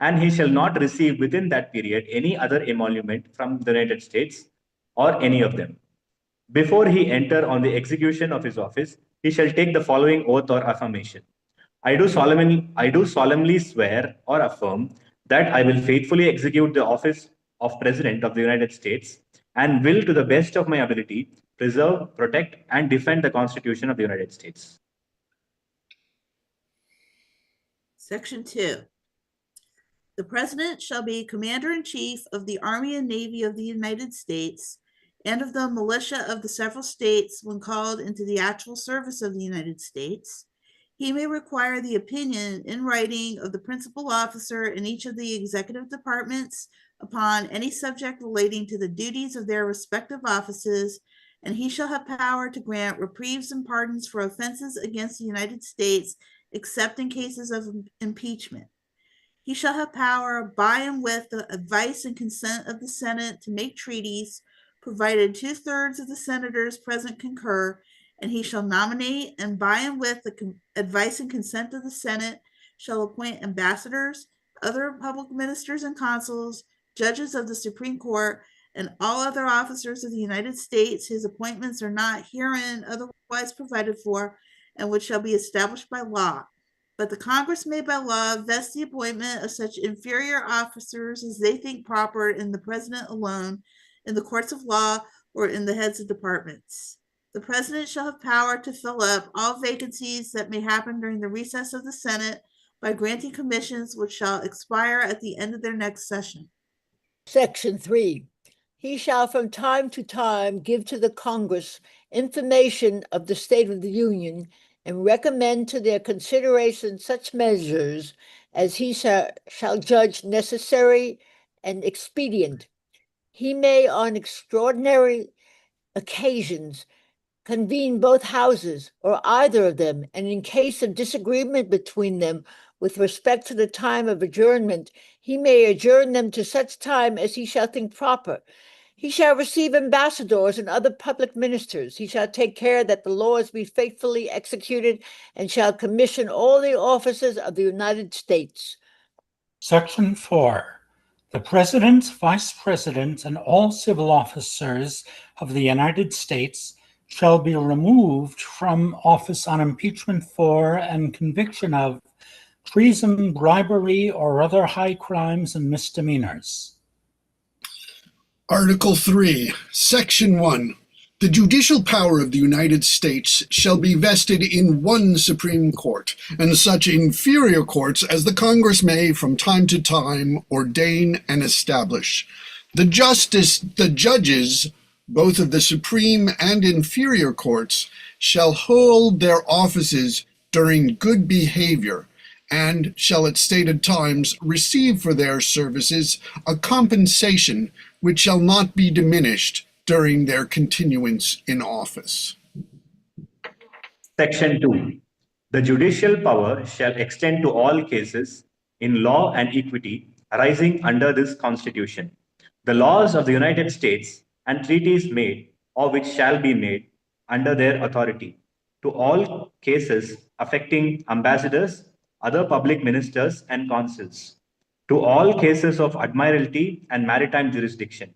and he shall not receive within that period any other emolument from the United States or any of them. Before he enter on the execution of his office, he shall take the following oath or affirmation. I do solemnly swear or affirm that I will faithfully execute the office of President of the United States and will, to the best of my ability, preserve, protect, and defend the Constitution of the United States. Section 2. The President shall be Commander-in-Chief of the Army and Navy of the United States and of the militia of the several states when called into the actual service of the United States. He may require the opinion in writing of the principal officer in each of the executive departments upon any subject relating to the duties of their respective offices, and he shall have power to grant reprieves and pardons for offenses against the United States, except in cases of impeachment. He shall have power by and with the advice and consent of the Senate to make treaties, provided 2/3 of the senators present concur, and he shall nominate, and by and with the advice and consent of the Senate shall appoint ambassadors, other public ministers and consuls, judges of the Supreme Court, and all other officers of the United States. His appointments are not herein otherwise provided for, and which shall be established by law. But the Congress may by law vest the appointment of such inferior officers as they think proper in the President alone, in the courts of law, or in the heads of departments. The President shall have power to fill up all vacancies that may happen during the recess of the Senate by granting commissions which shall expire at the end of their next session. Section 3. He shall from time to time give to the Congress information of the state of the Union and recommend to their consideration such measures as he shall judge necessary and expedient. He may, on extraordinary occasions, convene both houses or either of them, and in case of disagreement between them with respect to the time of adjournment, he may adjourn them to such time as he shall think proper. He shall receive ambassadors and other public ministers. He shall take care that the laws be faithfully executed, and shall commission all the officers of the United States. Section 4. The President, Vice President, and all civil officers of the United States shall be removed from office on impeachment for and conviction of treason, bribery, or other high crimes and misdemeanors. Article 3, Section 1. The judicial power of the United States shall be vested in one Supreme Court, and such inferior courts as the Congress may from time to time ordain and establish. The judges, both of the Supreme and inferior courts, shall hold their offices during good behavior, and shall at stated times receive for their services a compensation which shall not be diminished during their continuance in office. Section 2. The judicial power shall extend to all cases in law and equity arising under this Constitution, the laws of the United States, and treaties made or which shall be made under their authority, to all cases affecting ambassadors, other public ministers, and consuls, to all cases of admiralty and maritime jurisdiction,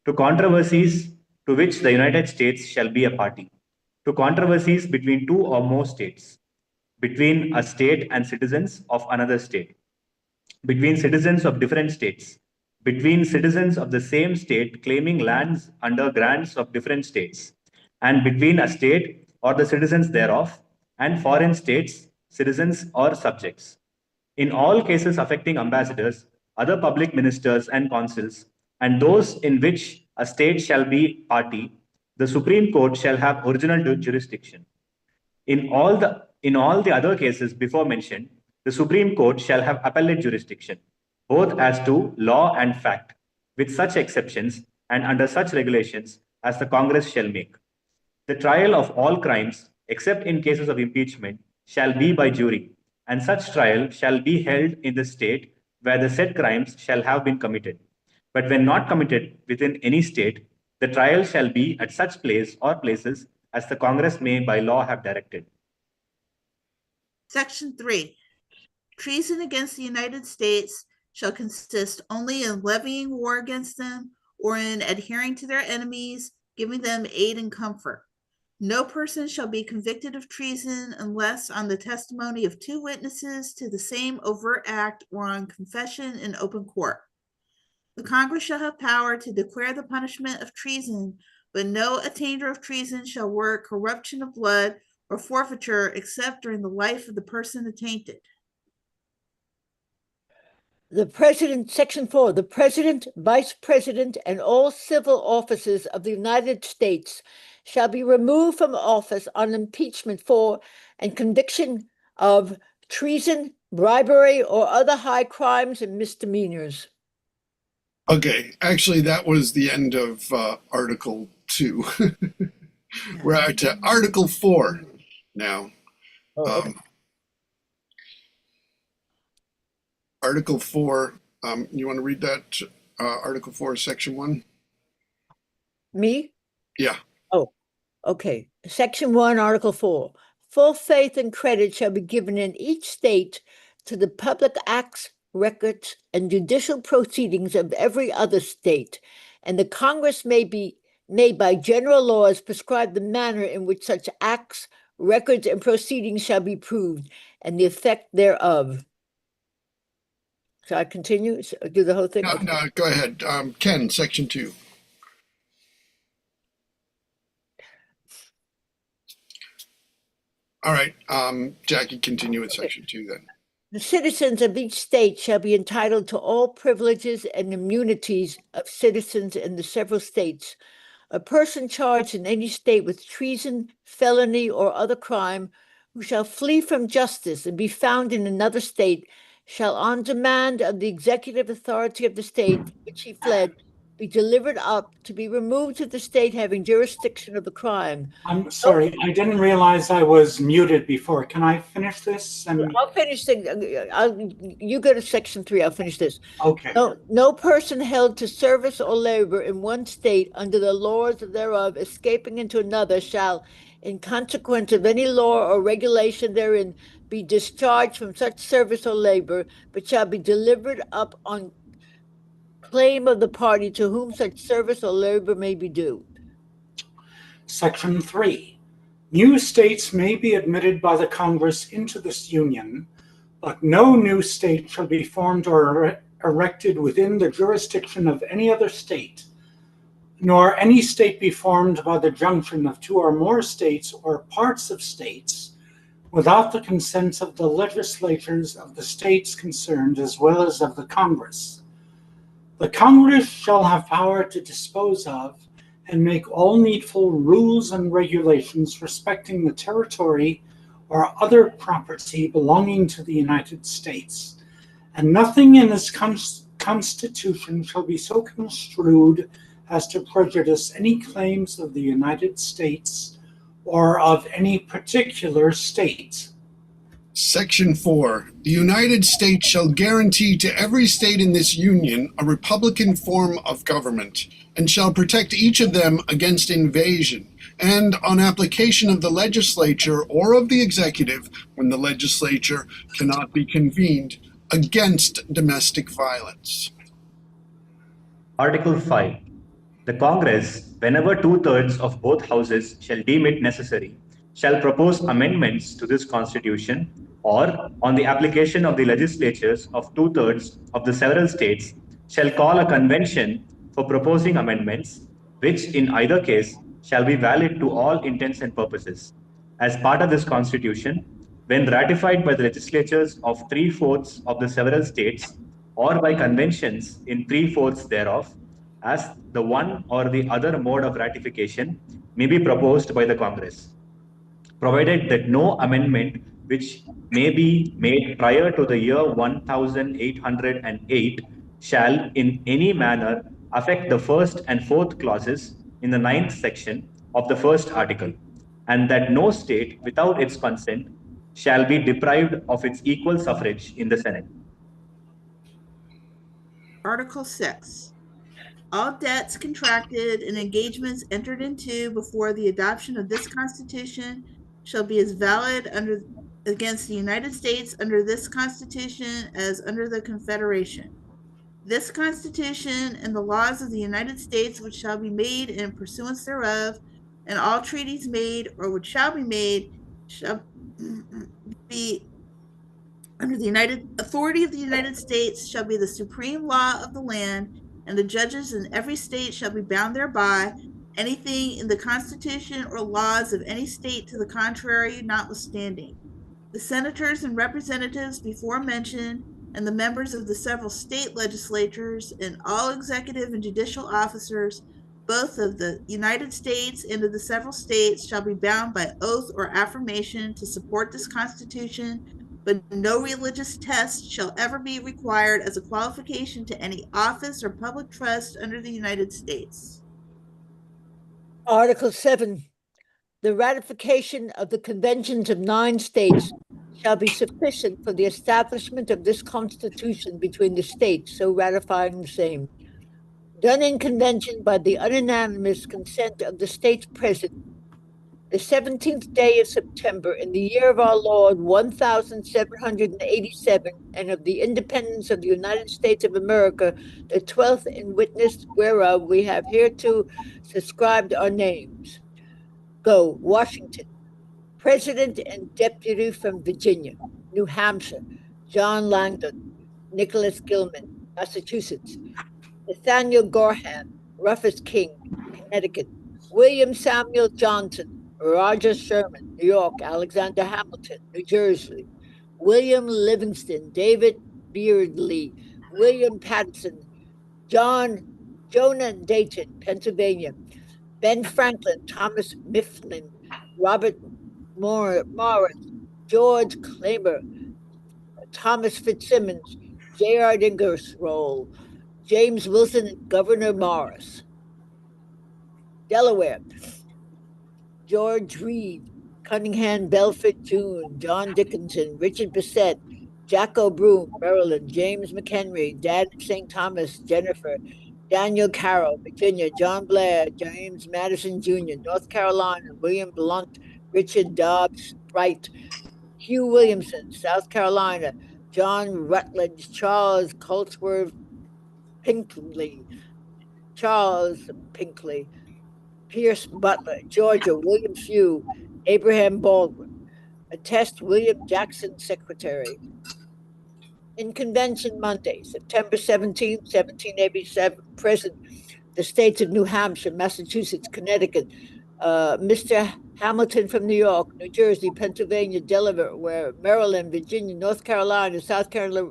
to controversies to which the United States shall be a party, to controversies between two or more states, between a state and citizens of another state, between citizens of different states, between citizens of the same state claiming lands under grants of different states, and between a state or the citizens thereof and foreign states, citizens or subjects. In all cases affecting ambassadors, other public ministers and consuls, and those in which a state shall be party, the Supreme Court shall have original jurisdiction. In all the other cases before mentioned, the Supreme Court shall have appellate jurisdiction, both as to law and fact, with such exceptions and under such regulations as the Congress shall make. The trial of all crimes, except in cases of impeachment, shall be by jury, and such trial shall be held in the state where the said crimes shall have been committed. but when not committed within any state, the trial shall be at such place or places as the Congress may by law have directed. Section 3. Treason against the United States shall consist only in levying war against them or in adhering to their enemies, giving them aid and comfort. No person shall be convicted of treason unless on the testimony of 2 witnesses to the same overt act or on confession in open court. The Congress shall have power to declare the punishment of treason, but no attainder of treason shall work corruption of blood or forfeiture except during the life of the person attainted. The President, Section 4, the President, Vice President, and all civil officers of the United States shall be removed from office on impeachment for and conviction of treason, bribery, or other high crimes and misdemeanors. Okay, actually, that was the end of Article 2. We're at to Article 4 now. Article 4, you want to read that? Article 4, Section 1? Me? Yeah. Oh, okay. Section 1, Article 4. Full faith and credit shall be given in each state to the public acts, records, and judicial proceedings of every other state, and the Congress may by general laws prescribe the manner in which such acts, records, and proceedings shall be proved, and the effect thereof. Shall I continue? Do the whole thing? No, go ahead. Ken, Section 2. All right, Jackie, continue with Section 2 then. The citizens of each state shall be entitled to all privileges and immunities of citizens in the several states. A person charged in any state with treason, felony, or other crime, who shall flee from justice and be found in another state, shall, on demand of the executive authority of the state from which he fled, be delivered up to be removed to the state having jurisdiction of the crime. I'm sorry, I didn't realize I was muted before. Can I finish this? I'll finish you go to Section 3, I'll finish this. Okay. No person held to service or labor in one state under the laws thereof, escaping into another, shall, in consequence of any law or regulation therein, be discharged from such service or labor, but shall be delivered up on claim of the party to whom such service or labor may be due. Section 3. New states may be admitted by the Congress into this union, but no new state shall be formed or erected within the jurisdiction of any other state, nor any state be formed by the junction of 2 or more states or parts of states without the consent of the legislatures of the states concerned as well as of the Congress. The Congress shall have power to dispose of and make all needful rules and regulations respecting the territory or other property belonging to the United States, and nothing in this Constitution shall be so construed as to prejudice any claims of the United States or of any particular state. Section 4. The United States shall guarantee to every state in this union a republican form of government, and shall protect each of them against invasion, and on application of the legislature or of the executive, when the legislature cannot be convened, against domestic violence. Article 5. The Congress, whenever 2/3 of both houses shall deem it necessary, shall propose amendments to this Constitution, or, on the application of the legislatures of 2/3 of the several states, shall call a convention for proposing amendments, which in either case shall be valid to all intents and purposes. As part of this Constitution, when ratified by the legislatures of 3/4 of the several states, or by conventions in 3/4 thereof, as the one or the other mode of ratification may be proposed by the Congress, provided that no amendment which may be made prior to the year 1808 shall in any manner affect the first and fourth clauses in the 9th section of the first article, and that no state without its consent shall be deprived of its equal suffrage in the Senate. Article 6. all debts contracted and engagements entered into before the adoption of this Constitution shall be as valid against the United States under this Constitution as under the Confederation. This Constitution and the laws of the United States which shall be made in pursuance thereof, and all treaties made or which shall be made shall be under the United authority of the United States shall be the supreme law of the land, and the judges in every state shall be bound thereby, anything in the Constitution or laws of any state to the contrary notwithstanding. The senators and representatives before mentioned, and the members of the several state legislatures, and all executive and judicial officers, both of the United States and of the several states, shall be bound by oath or affirmation to support this Constitution, but no religious test shall ever be required as a qualification to any office or public trust under the United States. Article 7. The ratification of the conventions of 9 states shall be sufficient for the establishment of this Constitution between the states, so ratifying the same. Done in convention by the unanimous consent of the states present, the 17th day of September in the year of our Lord 1787, and of the independence of the United States of America, the 12th in witness whereof we have hereto subscribed our names. Go, Washington. President and Deputy from Virginia. New Hampshire, John Langdon. Nicholas Gilman, Massachusetts. Nathaniel Gorham, Rufus King, Connecticut. William Samuel Johnson, Roger Sherman, New York. Alexander Hamilton, New Jersey. William Livingston, David Beardley, William Patterson, Jonah Dayton, Pennsylvania. Ben Franklin, Thomas Mifflin, Robert Morris, George Claimer, Thomas Fitzsimmons, J.R. Ingersoll, James Wilson, and Governor Morris. Delaware, George Reed, Cunningham Belford June, John Dickinson, Richard Bissett, Jacko Broom, Maryland, James McHenry, Dan St. Thomas, Jennifer, Daniel Carroll, Virginia, John Blair, James Madison Jr., North Carolina, William Blount, Richard Dobbs Bright, Hugh Williamson, South Carolina, John Rutledge, Charles Colesworth Pinkley, Charles Pinkley, Pierce Butler, Georgia, William Few, Abraham Baldwin. Attest William Jackson, Secretary. In convention Monday, September 17, 1787, present the states of New Hampshire, Massachusetts, Connecticut, Mr. Hamilton from New York, New Jersey, Pennsylvania, Delaware, Maryland, Virginia, North Carolina, South Carolina,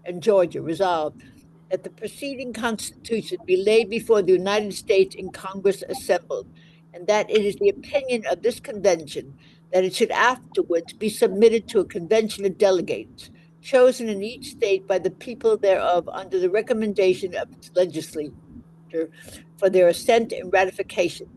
and Georgia. Resolved that the preceding Constitution be laid before the United States in Congress assembled, and that it is the opinion of this convention that it should afterwards be submitted to a convention of delegates, chosen in each state by the people thereof under the recommendation of its legislature for their assent and ratification,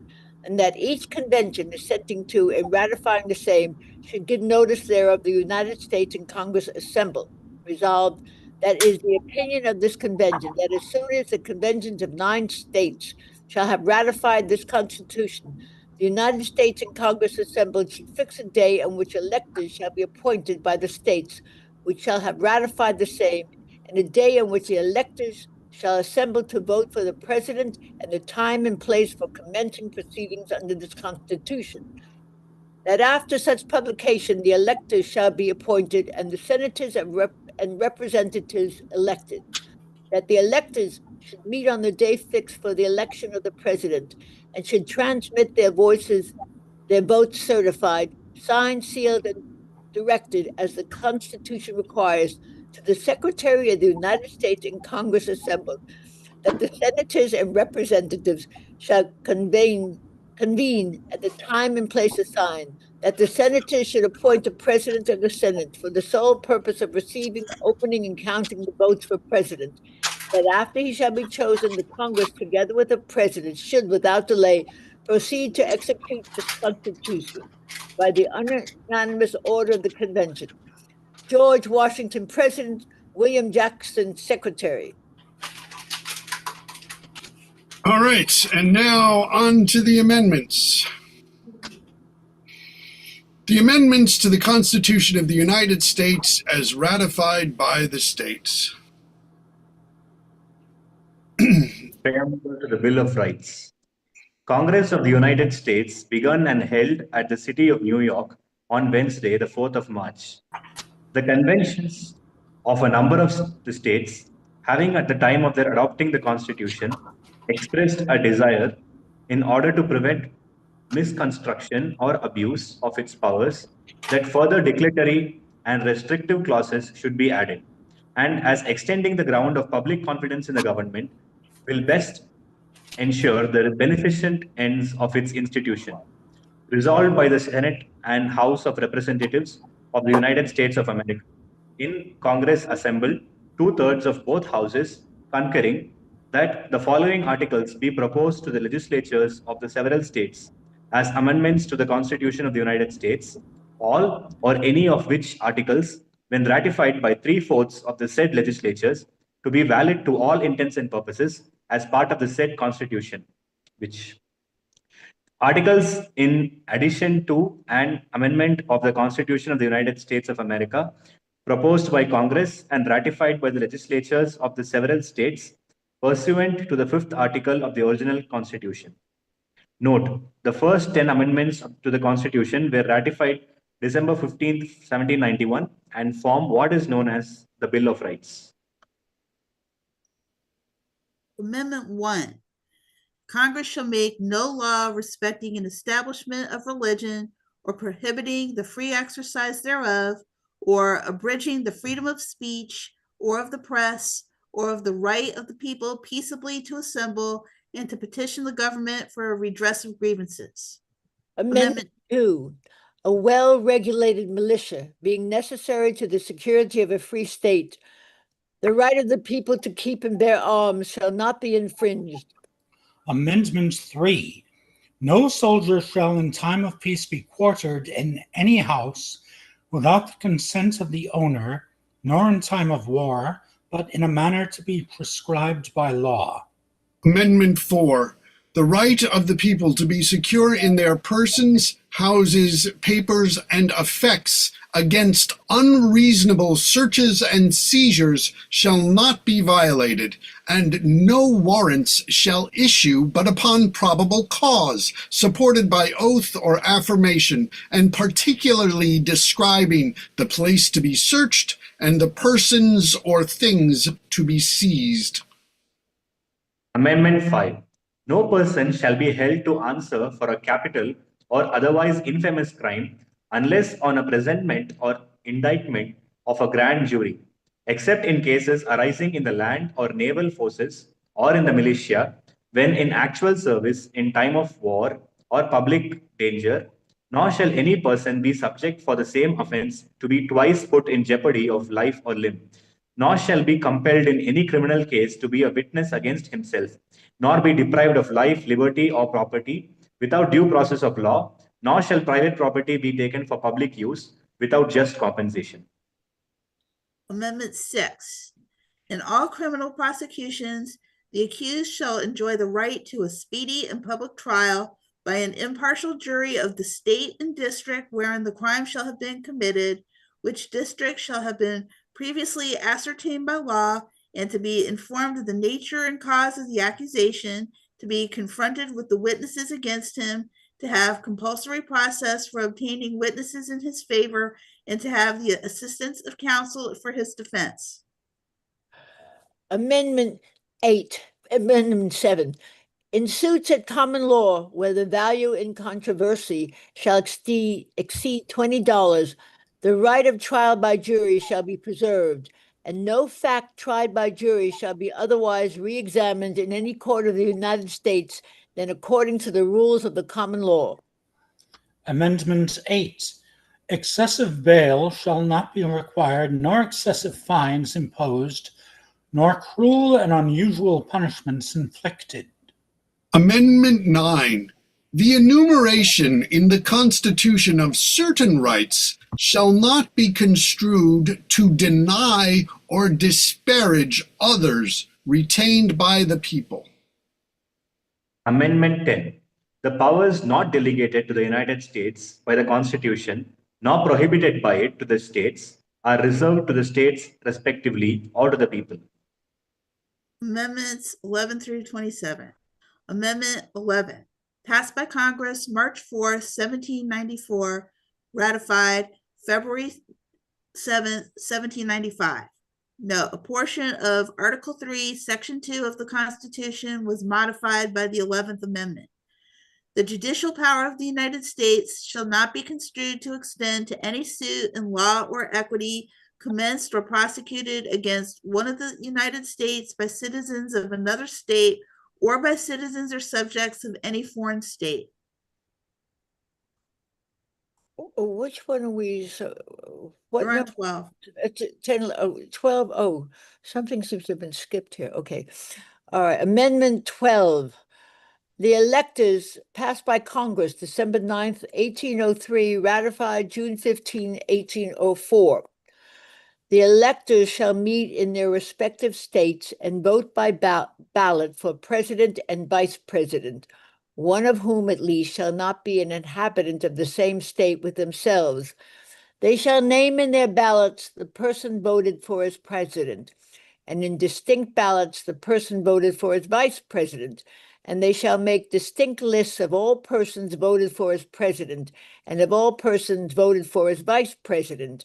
and that each convention assenting to and ratifying the same should give notice thereof the United States in Congress assembled. Resolved that it is the opinion of this convention that as soon as the conventions of 9 states shall have ratified this Constitution, the United States in Congress assembled should fix a day on which electors shall be appointed by the states which shall have ratified the same, and a day on which the electors shall assemble to vote for the president, and the time and place for commencing proceedings under this Constitution. That after such publication, the electors shall be appointed, and the senators and representatives elected. That the electors should meet on the day fixed for the election of the president, and should transmit their votes certified, signed, sealed, and directed as the Constitution requires to the Secretary of the United States in Congress assembled, that the senators and representatives shall convene at the time and place assigned, that the senators should appoint a president of the Senate for the sole purpose of receiving, opening, and counting the votes for president, that after he shall be chosen, the Congress, together with the president, should, without delay, proceed to execute this Constitution by the unanimous order of the convention. George Washington, President. William Jackson, Secretary. All right, and now on to the amendments. The amendments to the Constitution of the United States as ratified by the states. Preamble to the Bill of Rights. Congress of the United States begun and held at the city of New York on Wednesday, the 4th of March. The conventions of a number of the states, having at the time of their adopting the Constitution, expressed a desire in order to prevent misconstruction or abuse of its powers that further declaratory and restrictive clauses should be added, and as extending the ground of public confidence in the government will best ensure the beneficent ends of its institution. Resolved by the Senate and House of Representatives of the United States of America. In Congress assembled, two-thirds of both houses concurring that the following articles be proposed to the legislatures of the several states as amendments to the Constitution of the United States, all or any of which articles, when ratified by three-fourths of the said legislatures, to be valid to all intents and purposes as part of the said Constitution, which articles in addition to an amendment of the Constitution of the United States of America proposed by Congress and ratified by the legislatures of the several states pursuant to the fifth article of the original Constitution. Note, the first 10 amendments to the Constitution were ratified December 15th, 1791 and form what is known as the Bill of Rights. Amendment 1. Congress shall make no law respecting an establishment of religion or prohibiting the free exercise thereof or abridging the freedom of speech or of the press or of the right of the people peaceably to assemble and to petition the government for a redress of grievances. Amendment 2. A well-regulated militia being necessary to the security of a free state. The right of the people to keep and bear arms shall not be infringed. Amendment 3. No soldier shall in time of peace be quartered in any house without the consent of the owner, nor in time of war, but in a manner to be prescribed by law. Amendment 4. The right of the people to be secure in their persons, houses, papers, and effects against unreasonable searches and seizures shall not be violated, and no warrants shall issue but upon probable cause, supported by oath or affirmation, and particularly describing the place to be searched and the persons or things to be seized. Amendment 5. No person shall be held to answer for a capital or otherwise infamous crime unless on a presentment or indictment of a grand jury, except in cases arising in the land or naval forces or in the militia, when in actual service in time of war or public danger, nor shall any person be subject for the same offense to be twice put in jeopardy of life or limb, nor shall be compelled in any criminal case to be a witness against himself, nor be deprived of life, liberty, or property without due process of law, nor shall private property be taken for public use without just compensation. Amendment 6. In all criminal prosecutions, the accused shall enjoy the right to a speedy and public trial by an impartial jury of the state and district wherein the crime shall have been committed, which district shall have been previously ascertained by law, and to be informed of the nature and cause of the accusation, to be confronted with the witnesses against him, to have compulsory process for obtaining witnesses in his favor, and to have the assistance of counsel for his defense. Amendment 7. In suits at common law where the value in controversy shall exceed $20, the right of trial by jury shall be preserved, and no fact tried by jury shall be otherwise re-examined in any court of the United States than according to the rules of the common law. Amendment 8. Excessive bail shall not be required, nor excessive fines imposed, nor cruel and unusual punishments inflicted. Amendment 9. The enumeration in the Constitution of certain rights shall not be construed to deny or disparage others retained by the people. Amendment 10. The powers not delegated to the United States by the Constitution, nor prohibited by it to the states, are reserved to the states respectively or to the people. Amendments 11 through 27. Amendment 11, passed by Congress March 4th, 1794, ratified February 7th, 1795. No, a portion of Article 3, Section 2 of the Constitution was modified by the 11th Amendment. The judicial power of the United States shall not be construed to extend to any suit in law or equity commenced or prosecuted against one of the United States by citizens of another state or by citizens or subjects of any foreign state. Which one are we, what We're on number? 12. 10, 12, oh, something seems to have been skipped here. Okay. All right, Amendment 12. The electors passed by Congress December 9th, 1803, ratified June 15, 1804. The electors shall meet in their respective states and vote by ballot for president and vice president, one of whom at least shall not be an inhabitant of the same state with themselves. They shall name in their ballots the person voted for as president, and in distinct ballots the person voted for as vice president, and they shall make distinct lists of all persons voted for as president, and of all persons voted for as vice president,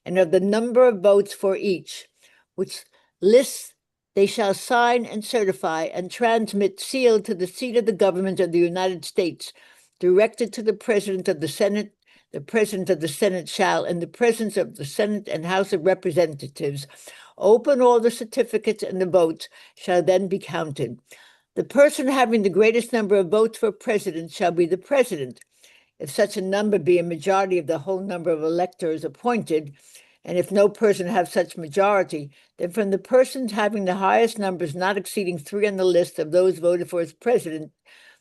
and of the number of votes for each, which lists they shall sign and certify and transmit sealed to the seat of the government of the United States, directed to the President of the Senate. The President of the Senate shall, in the presence of the Senate and House of Representatives, open all the certificates, and the votes shall then be counted. The person having the greatest number of votes for president shall be the president, if such a number be a majority of the whole number of electors appointed, and if no person have such majority, then from the persons having the highest numbers not exceeding 3 on the list of those voted for as president,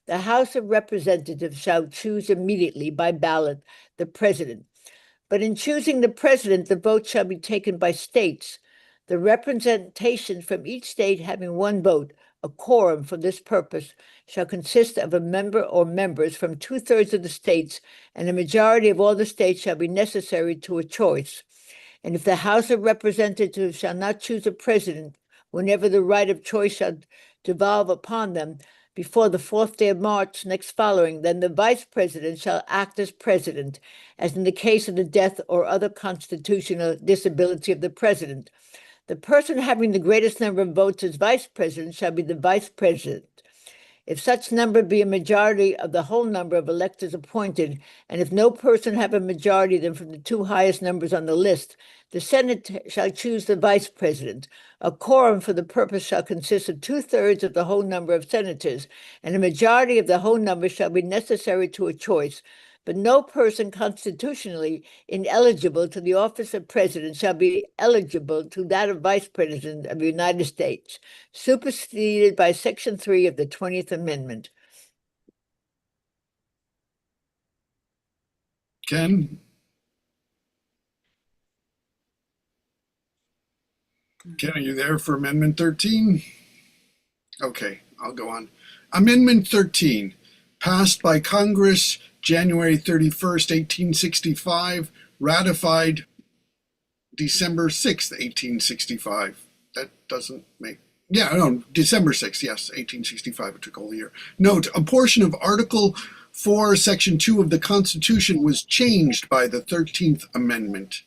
the House of Representatives shall choose immediately by ballot the president. But in choosing the president, the vote shall be taken by states, the representation from each state having 1 vote. A quorum for this purpose shall consist of a member or members from 2/3 of the states, and a majority of all the states shall be necessary to a choice. And if the House of Representatives shall not choose a president, whenever the right of choice shall devolve upon them, before the 4th day of March next following, then the vice president shall act as president, as in the case of the death or other constitutional disability of the president. The person having the greatest number of votes as vice president shall be the vice president. If such number be a majority of the whole number of electors appointed, and if no person have a majority than from the 2 highest numbers on the list, the Senate shall choose the vice president. A quorum for the purpose shall consist of 2/3 of the whole number of senators, and a majority of the whole number shall be necessary to a choice. But no person constitutionally ineligible to the office of president shall be eligible to that of vice president of the United States, superseded by Section 3 of the 20th Amendment. Ken? Ken, are you there for Amendment 13? Okay, I'll go on. Amendment 13, passed by Congress January 31st, 1865, ratified December 6th, 1865. That doesn't make, yeah, no, December 6th, yes, 1865, it took a whole year. Note, a portion of Article 4, Section 2 of the Constitution was changed by the 13th Amendment.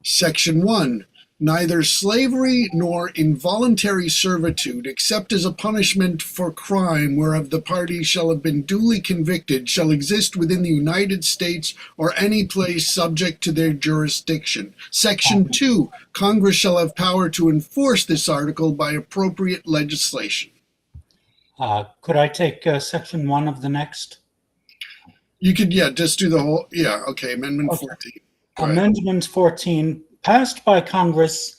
Section 1, neither slavery nor involuntary servitude, except as a punishment for crime whereof the parties shall have been duly convicted, shall exist within the United States or any place subject to their jurisdiction. Section 2, Congress shall have power to enforce this article by appropriate legislation. Could I take Section 1 of the next? You could, yeah, just do the whole, yeah, okay, Amendment 14. Go ahead. Amendment 14, passed by Congress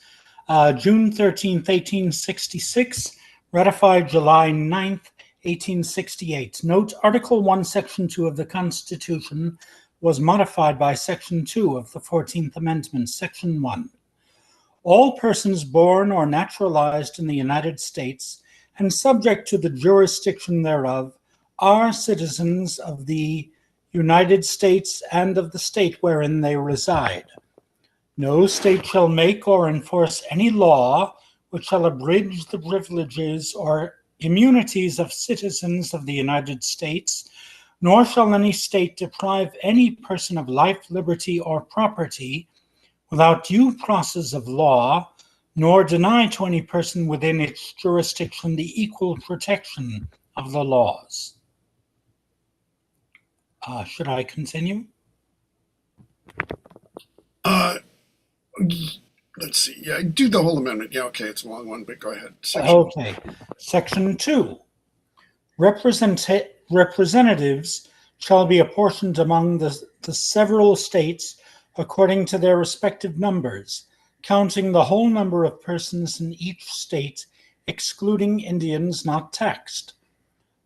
June 13th, 1866, ratified July 9th, 1868. Note, Article 1, Section 2 of the Constitution was modified by Section 2 of the 14th Amendment, Section 1. All persons born or naturalized in the United States and subject to the jurisdiction thereof are citizens of the United States and of the state wherein they reside. No state shall make or enforce any law which shall abridge the privileges or immunities of citizens of the United States, nor shall any state deprive any person of life, liberty, or property without due process of law, nor deny to any person within its jurisdiction the equal protection of the laws. Should I continue? Let's see. Yeah, do the whole amendment. Yeah, okay, it's a long one, but go ahead. Okay. Section 2. Representatives shall be apportioned among the several states according to their respective numbers, counting the whole number of persons in each state, excluding Indians not taxed.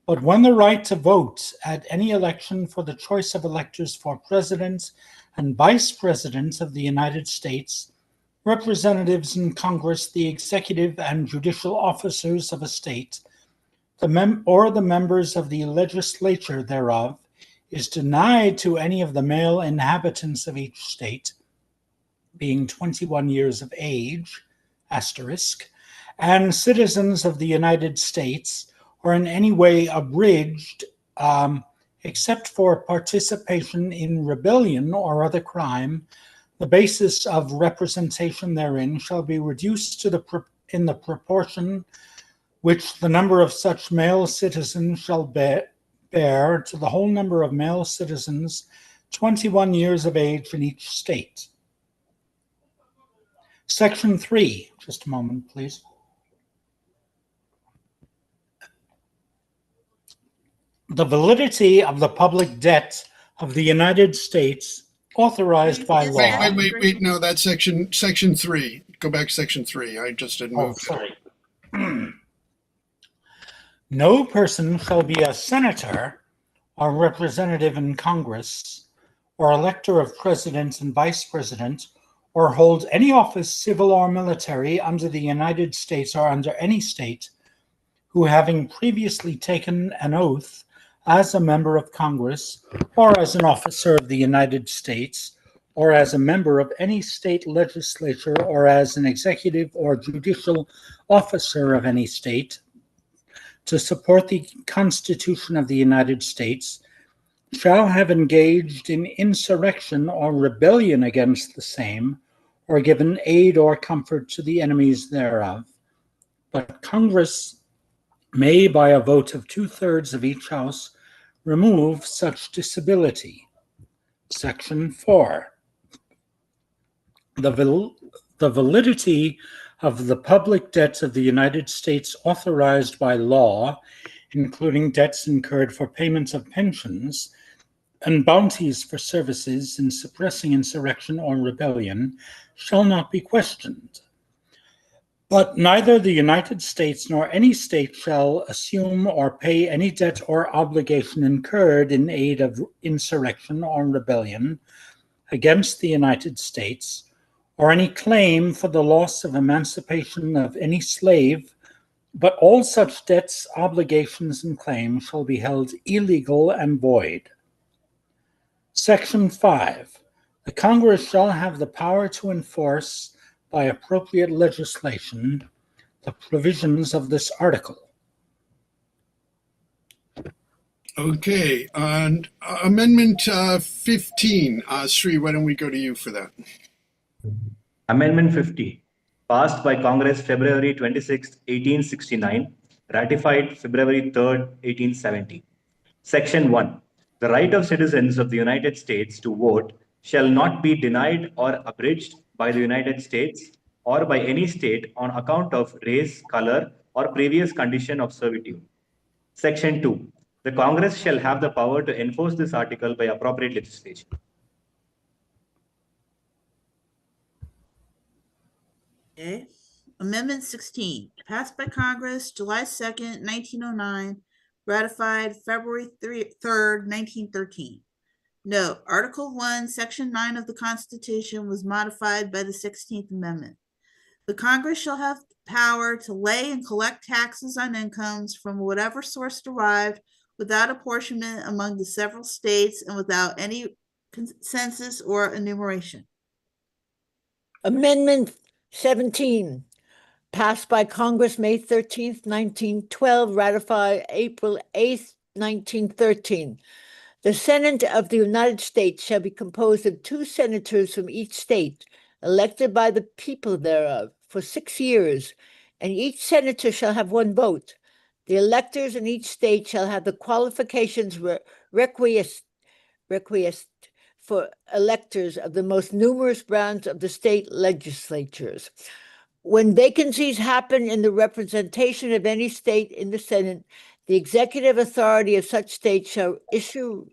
But when the right to vote at any election for the choice of electors for president and vice president of the United States, representatives in Congress, the executive and judicial officers of a state, the members of the legislature thereof, is denied to any of the male inhabitants of each state, being 21 years of age, asterisk, and citizens of the United States, or in any way abridged, except for participation in rebellion or other crime, the basis of representation therein shall be reduced to in the proportion which the number of such male citizens shall bear to the whole number of male citizens 21 years of age in each state. Section 3, just a moment, please. The validity of the public debt of the United States authorized by law. Wait. No, that's section 3. Go back section 3. I just didn't move. Sorry. No person shall be a senator or representative in Congress or elector of president and vice president or hold any office, civil or military, under the United States or under any state, who having previously taken an oath as a member of Congress or as an officer of the United States or as a member of any state legislature or as an executive or judicial officer of any state to support the Constitution of the United States shall have engaged in insurrection or rebellion against the same, or given aid or comfort to the enemies thereof. But Congress may, by a vote of 2/3 of each house, remove such disability. Section 4. The validity of the public debts of the United States authorized by law, including debts incurred for payments of pensions and bounties for services in suppressing insurrection or rebellion, shall not be questioned. But neither the United States nor any state shall assume or pay any debt or obligation incurred in aid of insurrection or rebellion against the United States, or any claim for the loss of emancipation of any slave, but all such debts, obligations, and claims shall be held illegal and void. Section 5. The Congress shall have the power to enforce, by appropriate legislation, the provisions of this article. Okay, and Amendment 15. Sri, why don't we go to you for that? Amendment 50, passed by Congress February 26, 1869, ratified February 3, 1870. Section 1. The right of citizens of the United States to vote shall not be denied or abridged by the United States or by any state on account of race, color, or previous condition of servitude. Section 2. The Congress shall have the power to enforce this article by appropriate legislation. Okay. Amendment 16, passed by Congress July 2nd, 1909, ratified February 3rd, 1913. Note, Article 1, Section 9 of the Constitution was modified by the 16th Amendment. The Congress shall have power to lay and collect taxes on incomes from whatever source derived without apportionment among the several states and without any consensus or enumeration. Amendment 17, passed by Congress May 13th, 1912, ratified April 8th, 1913. The Senate of the United States shall be composed of 2 senators from each state, elected by the people thereof, for 6 years, and each senator shall have 1 vote. The electors in each state shall have the qualifications requiesced for electors of the most numerous branches of the state legislatures. When vacancies happen in the representation of any state in the Senate, the executive authority of such state shall issue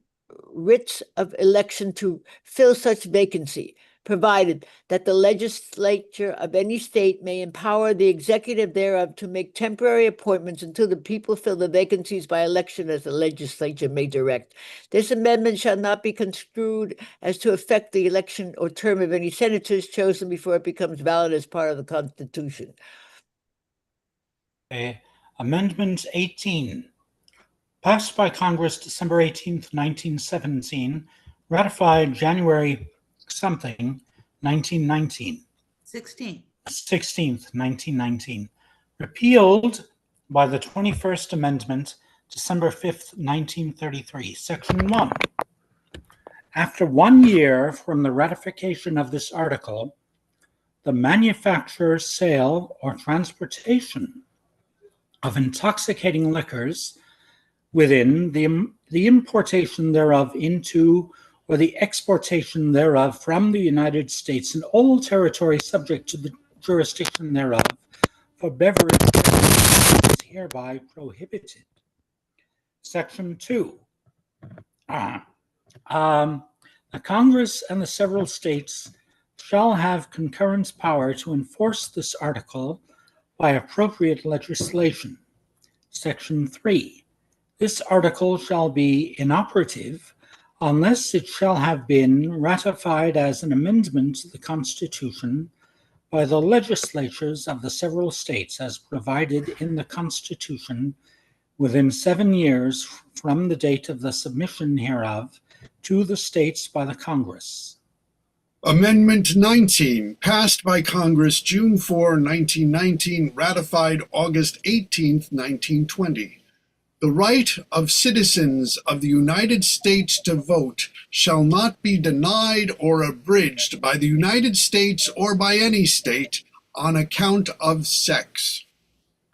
writs of election to fill such vacancy, provided that the legislature of any state may empower the executive thereof to make temporary appointments until the people fill the vacancies by election as the legislature may direct. This amendment shall not be construed as to affect the election or term of any senators chosen before it becomes valid as part of the Constitution. Amendment 18, passed by Congress December 18th, 1917, ratified January something, 1919. 16th, 1919. Repealed by the 21st Amendment, December 5th, 1933. Section 1. After 1 year from the ratification of this article, the manufacture, sale, or transportation of intoxicating liquors within the importation thereof into or the exportation thereof from the United States and all territories subject to the jurisdiction thereof for beverages is hereby prohibited. Section 2. The Congress and the several states shall have concurrence power to enforce this article by appropriate legislation. Section 3. This article shall be inoperative unless it shall have been ratified as an amendment to the Constitution by the legislatures of the several states as provided in the Constitution within 7 years from the date of the submission hereof to the states by the Congress. Amendment 19, passed by Congress June 4, 1919, ratified August 18, 1920. The right of citizens of the United States to vote shall not be denied or abridged by the United States or by any state on account of sex.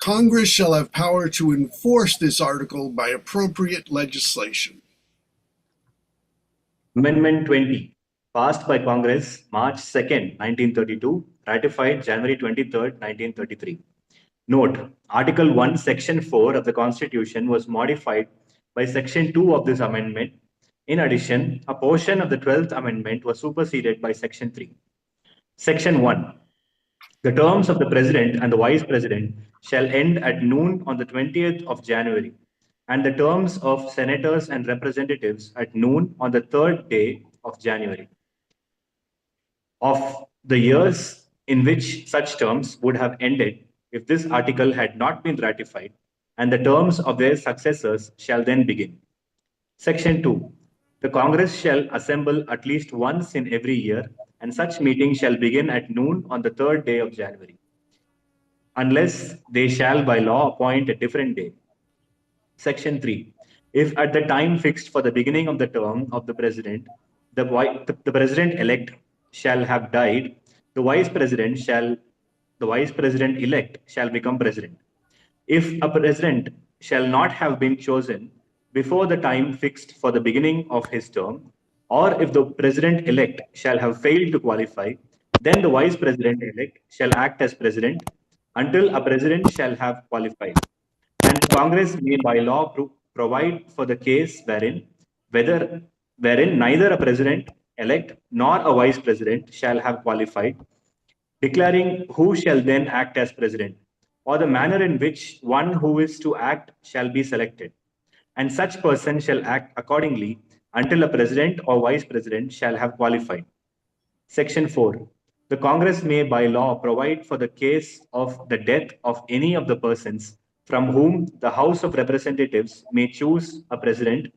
Congress shall have power to enforce this article by appropriate legislation. Amendment 20, passed by Congress March 2nd, 1932, ratified January 23rd, 1933. Note, Article 1, Section 4 of the Constitution was modified by Section 2 of this amendment. In addition, a portion of the 12th Amendment was superseded by Section 3. Section 1. The terms of the President and the Vice President shall end at noon on the 20th of January, and the terms of Senators and Representatives at noon on the 3rd day of January of the years in which such terms would have ended if this article had not been ratified, and the terms of their successors shall then begin. Section 2. The Congress shall assemble at least once in every year, and such meeting shall begin at noon on the 3rd day of January, unless they shall by law appoint a different day. Section 3. If at the time fixed for the beginning of the term of the President, the President-elect shall have died, the Vice President-elect shall become President. If a President shall not have been chosen before the time fixed for the beginning of his term, or if the President-elect shall have failed to qualify, then the Vice President-elect shall act as President until a President shall have qualified. And Congress may by law provide for the case wherein neither a President-elect nor a Vice President shall have qualified, declaring who shall then act as President, or the manner in which one who is to act shall be selected, and such person shall act accordingly until a President or Vice President shall have qualified. Section 4. The Congress may by law provide for the case of the death of any of the persons from whom the House of Representatives may choose a president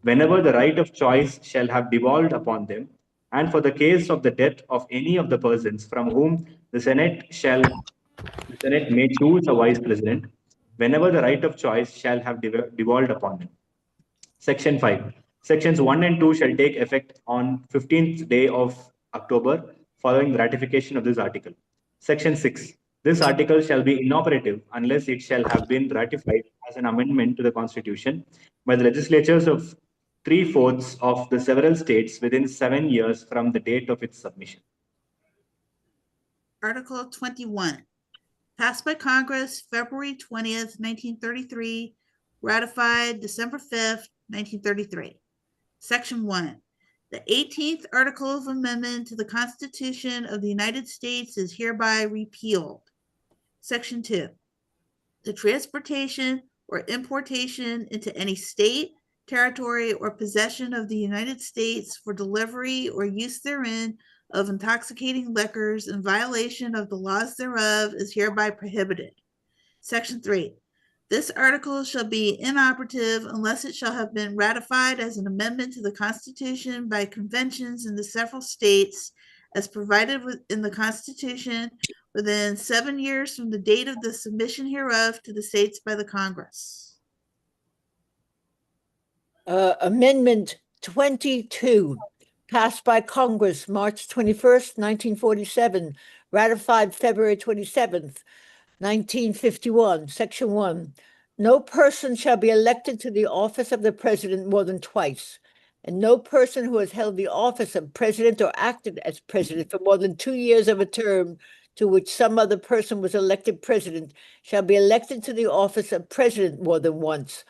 whenever the right of choice shall have devolved upon them, and for the case of the death of any of the persons from whom the Senate may choose a vice president whenever the right of choice shall have devolved upon them. Section 5. Sections 1 and 2 shall take effect on 15th day of October following the ratification of this article. Section 6. This article shall be inoperative unless it shall have been ratified as an amendment to the Constitution by the legislatures of 3/4 of the several states within 7 years from the date of its submission. Article 21, passed by Congress February 20th, 1933, ratified December 5th, 1933. Section 1. The 18th Article of Amendment to the Constitution of the United States is hereby repealed. Section 2. The transportation or importation into any state, territory, or possession of the United States for delivery or use therein of intoxicating liquors in violation of the laws thereof is hereby prohibited. Section 3. This article shall be inoperative unless it shall have been ratified as an amendment to the Constitution by conventions in the several states as provided in the Constitution within 7 years from the date of the submission hereof to the states by the Congress. Amendment 22, passed by Congress March 21st, 1947, ratified February 27th, 1951. Section 1. No person shall be elected to the office of the president more than twice, and no person who has held the office of president or acted as president for more than 2 years of a term to which some other person was elected president shall be elected to the office of president more than once.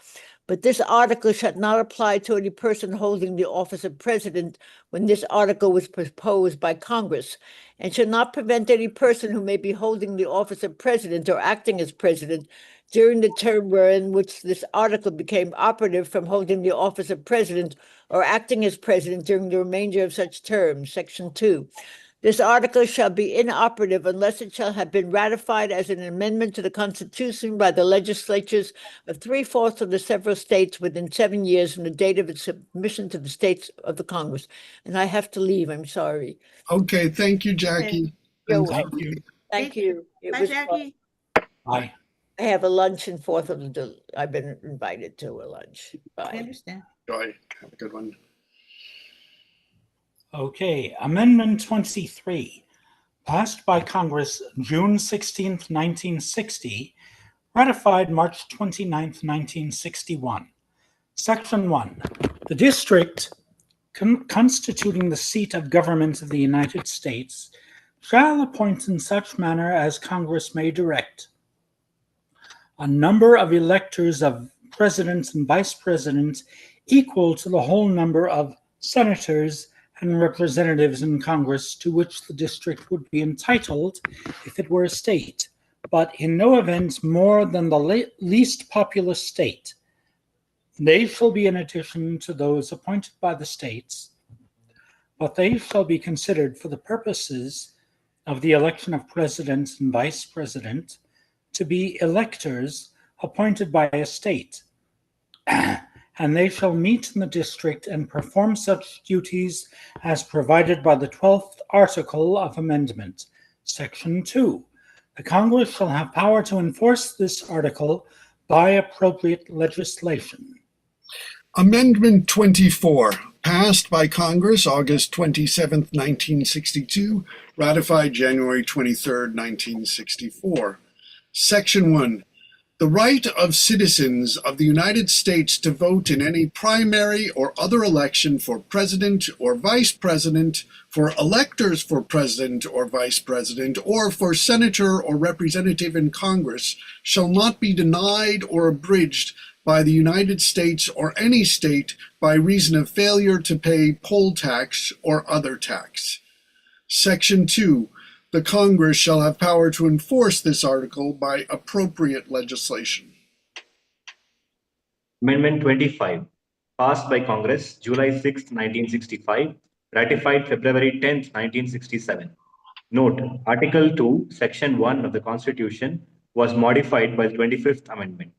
But this article shall not apply to any person holding the office of president when this article was proposed by Congress, and shall not prevent any person who may be holding the office of president or acting as president during the term wherein which this article became operative from holding the office of president or acting as president during the remainder of such term. Section 2. This article shall be inoperative unless it shall have been ratified as an amendment to the Constitution by the legislatures of 3/4 of the several states within 7 years from the date of its submission to the states of the Congress. And I have to leave. I'm sorry. Okay, thank you, Jackie. You're And Thank you. Thank you. It Bye, was fun. Jackie. Bye. I have a lunch in 4th of the. I've been invited to a lunch. I Bye. understand. Joy, have a good one. Okay, Amendment 23, passed by Congress June 16th, 1960, ratified March 29th, 1961. Section 1. The district constituting the seat of government of the United States shall appoint in such manner as Congress may direct a number of electors of president and vice president equal to the whole number of senators and representatives in Congress to which the district would be entitled if it were a state, but in no event more than the least populous state. They shall be in addition to those appointed by the states, but they shall be considered for the purposes of the election of president and vice president to be electors appointed by a state. And they shall meet in the district and perform such duties as provided by the 12th Article of Amendment. Section 2. The Congress shall have power to enforce this article by appropriate legislation. Amendment 24, passed by Congress August 27th, 1962, ratified January 23rd, 1964. Section 1. The right of citizens of the United States to vote in any primary or other election for president or vice president, for electors for president or vice president, or for senator or representative in Congress shall not be denied or abridged by the United States or any state by reason of failure to pay poll tax or other tax. Section 2. The Congress shall have power to enforce this article by appropriate legislation. Amendment 25, passed by Congress July 6, 1965, ratified February 10, 1967. Note, Article 2, Section 1 of the Constitution was modified by the 25th Amendment.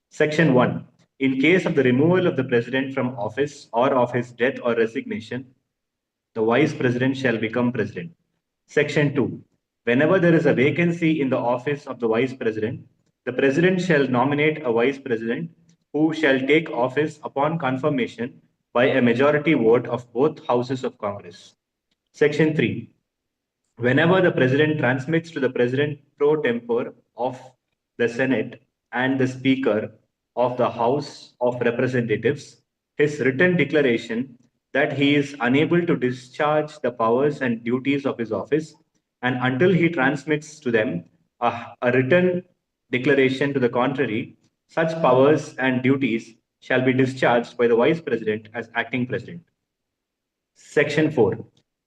Section 1. In case of the removal of the President from office or of his death or resignation, the Vice President shall become President. Section 2. Whenever there is a vacancy in the office of the Vice President, the President shall nominate a Vice President who shall take office upon confirmation by a majority vote of both houses of Congress. Section 3. Whenever the President transmits to the President pro tempore of the Senate and the Speaker of the House of Representatives his written declaration that he is unable to discharge the powers and duties of his office, and until he transmits to them a written declaration to the contrary, such powers and duties shall be discharged by the Vice President as acting President. Section 4.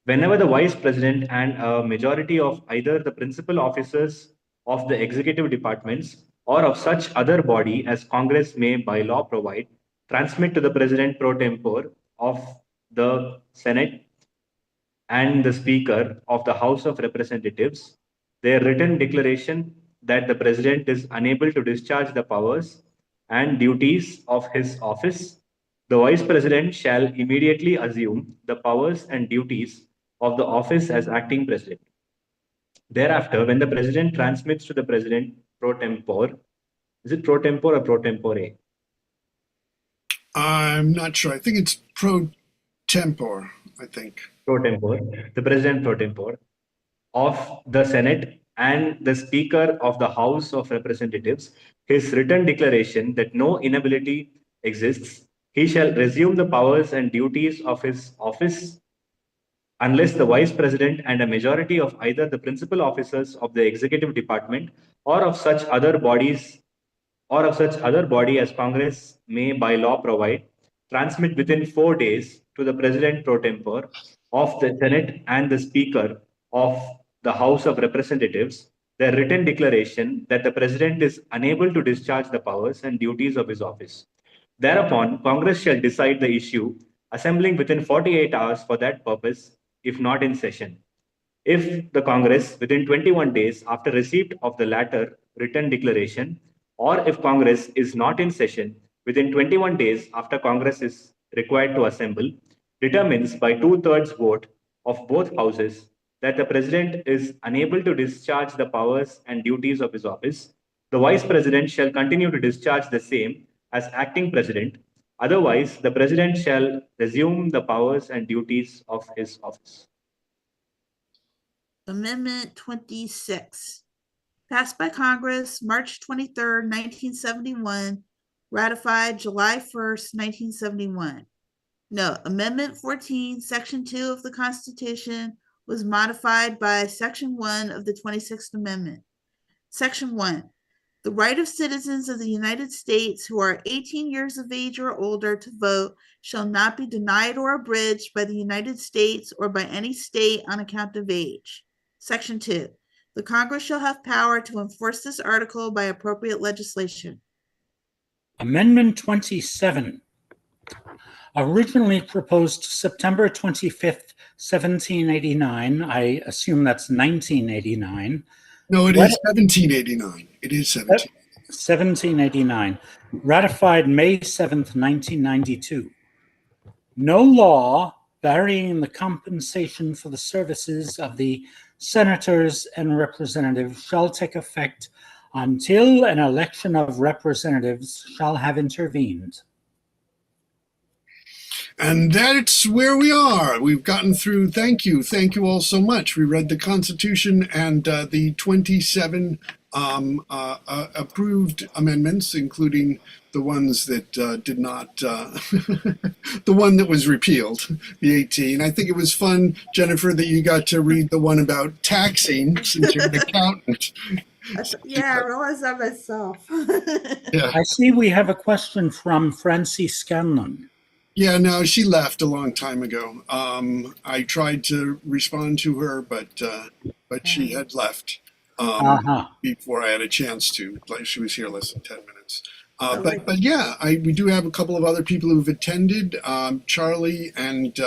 Whenever the Vice President and a majority of either the principal officers of the executive departments or of such other body as Congress may by law provide, transmit to the President pro tempore of the Senate and the Speaker of the House of Representatives their written declaration that the President is unable to discharge the powers and duties of his office, the Vice President shall immediately assume the powers and duties of the office as acting President. Thereafter, when the President transmits to the President pro tempore, is it pro tempore or pro tempore? I'm not sure. I think it's pro tempore, I think. Pro tempore, the President pro tempore of the Senate and the Speaker of the House of Representatives, his written declaration that no inability exists, he shall resume the powers and duties of his office unless the Vice President and a majority of either the principal officers of the executive department or of such other bodies or of such other body as Congress may by law provide, transmit within 4 days to the President pro tempore of the Senate and the Speaker of the House of Representatives their written declaration that the President is unable to discharge the powers and duties of his office. Thereupon, Congress shall decide the issue, assembling within 48 hours for that purpose, if not in session. If the Congress, within 21 days after receipt of the latter written declaration, or if Congress is not in session within 21 days after Congress is required to assemble, determines by 2/3 vote of both houses that the President is unable to discharge the powers and duties of his office, the Vice President shall continue to discharge the same as acting President. Otherwise, the President shall resume the powers and duties of his office. Amendment 26, passed by Congress March 23rd, 1971, ratified July 1st, 1971. No, Amendment 14, Section 2 of the Constitution was modified by Section 1 of the 26th Amendment. Section 1. The right of citizens of the United States who are 18 years of age or older to vote shall not be denied or abridged by the United States or by any state on account of age. Section 2. The Congress shall have power to enforce this article by appropriate legislation. Amendment 27, originally proposed September 25th, 1789. I assume that's 1989. No, it is 1789. It is 1789. Ratified May 7th, 1992. No law varying the compensation for the services of the senators and representatives shall take effect until an election of representatives shall have intervened. And that's where we are. We've gotten through. Thank you all so much. We read the Constitution and the 27 approved amendments, including the ones that did not, the one that was repealed, the 18. I think it was fun, Jennifer, that you got to read the one about taxing since you're an accountant. Yeah, I realized that myself. Yeah. I see we have a question from Francie Scanlon. Yeah, no, she left a long time ago. I tried to respond to her, but she had left before I had a chance to. Like, she was here less than 10 minutes. But yeah, we do have a couple of other people who've attended. Charlie and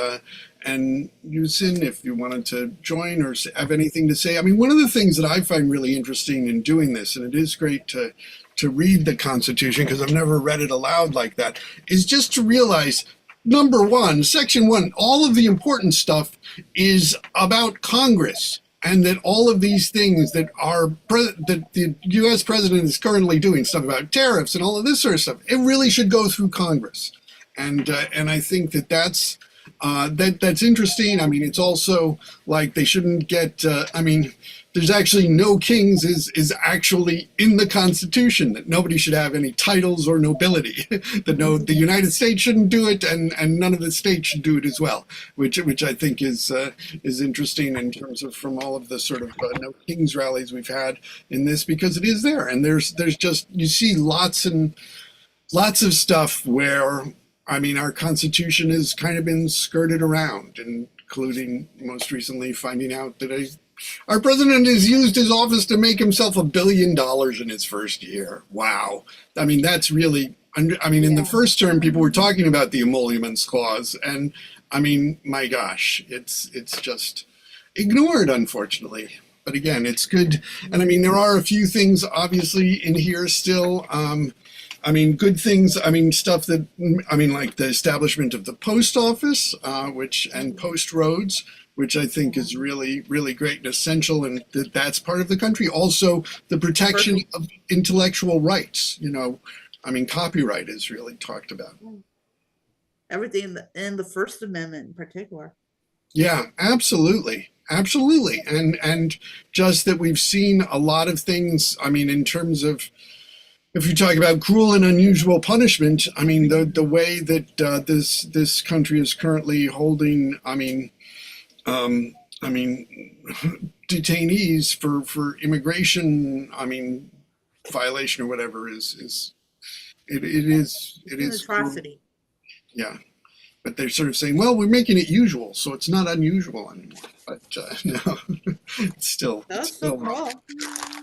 and Yusin, if you wanted to join or have anything to say. I mean, one of the things that I find really interesting in doing this, and it is great to read the Constitution because I've never read it aloud like that, is just to realize, number one, Section 1, all of the important stuff is about Congress, and that all of these things that that the U.S. president is currently doing, stuff about tariffs and all of this sort of stuff, it really should go through Congress. And I think that's interesting. I mean, it's also like they shouldn't get. I mean, there's actually no kings is actually in the Constitution, that nobody should have any titles or nobility. That the United States shouldn't do it, and none of the states should do it as well. Which I think is interesting in terms of from all of the sort of no kings rallies we've had in this, because it is there, and there's just, you see lots of stuff where, I mean, our Constitution has kind of been skirted around, including most recently finding out that our president has used his office to make himself $1 billion in his first year. Wow. I mean, that's really, I mean, in the first term, people were talking about the emoluments clause. And I mean, my gosh, it's just ignored, unfortunately. But again, it's good. And I mean, there are a few things obviously in here still. I mean, good things. I mean, stuff that, I mean, like the establishment of the post office, and post roads, which I think is really, really great and essential, and that's part of the country. Also, the protection of intellectual rights. You know, I mean, copyright is really talked about. Everything in the First Amendment in particular. Yeah, absolutely. Absolutely. And just that we've seen a lot of things, I mean, in terms of, if you talk about cruel and unusual punishment, I mean, the way that this country is currently holding, I mean, detainees for immigration, I mean, violation or whatever is an atrocity. Yeah. But they're sort of saying, well, we're making it usual, so it's not unusual anymore. But no, it's still wrong.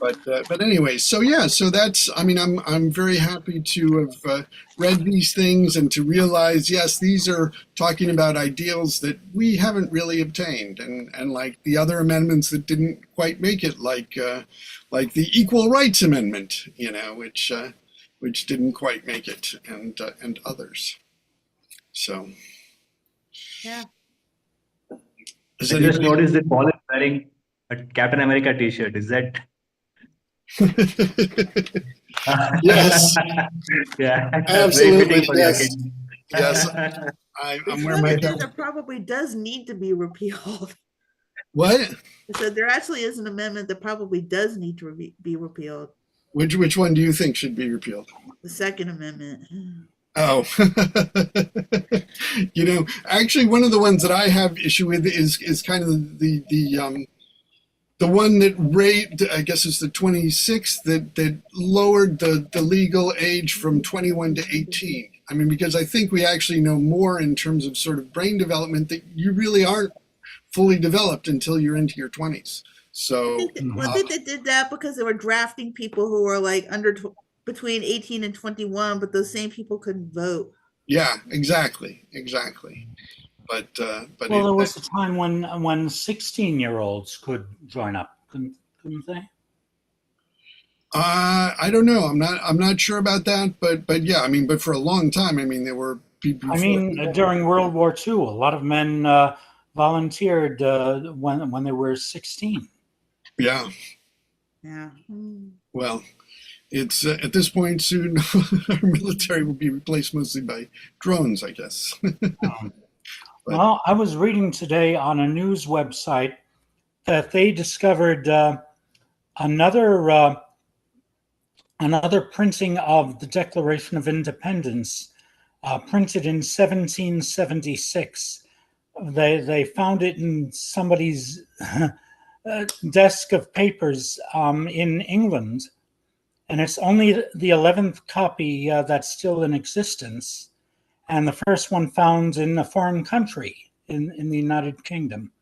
But anyway, so yeah, so that's, I mean, I'm very happy to have read these things and to realize, yes, these are talking about ideals that we haven't really obtained, and like the other amendments that didn't quite make it, like the Equal Rights Amendment, you know, which didn't quite make it, and others. So. Yeah. I just noticed that Paul is wearing a Captain America t-shirt. Is that? Yes. Yeah. Absolutely. Yes. Yes. I'm wearing my There probably does need to be repealed. What? I said there actually is an amendment that probably does need to be repealed. Which one do you think should be repealed? The Second Amendment. Oh, you know, actually, one of the ones that I have issue with is kind of the one that I guess it's the 26th that lowered the legal age from 21 to 18. I mean, because I think we actually know more in terms of sort of brain development, that you really aren't fully developed until you're into your 20s. So I think they did that because they were drafting people who were like between 18 and 21, but those same people couldn't vote. Yeah, exactly. But well, there was a time when 16-year-olds could join up, couldn't they? I don't know. I'm not sure about that, but yeah, I mean, but for a long time, I mean, there were people. I mean, during World War II, a lot of men volunteered when they were 16. Yeah. Yeah. Well, it's at this point soon our military will be replaced mostly by drones, I guess. Well, I was reading today on a news website that they discovered another printing of the Declaration of Independence, printed in 1776. They found it in somebody's desk of papers in England. And it's only the 11th copy that's still in existence, and the first one found in a foreign country in the United Kingdom.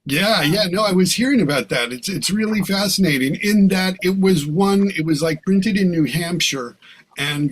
Yeah, no, I was hearing about that. It's really fascinating in that it was like printed in New Hampshire, and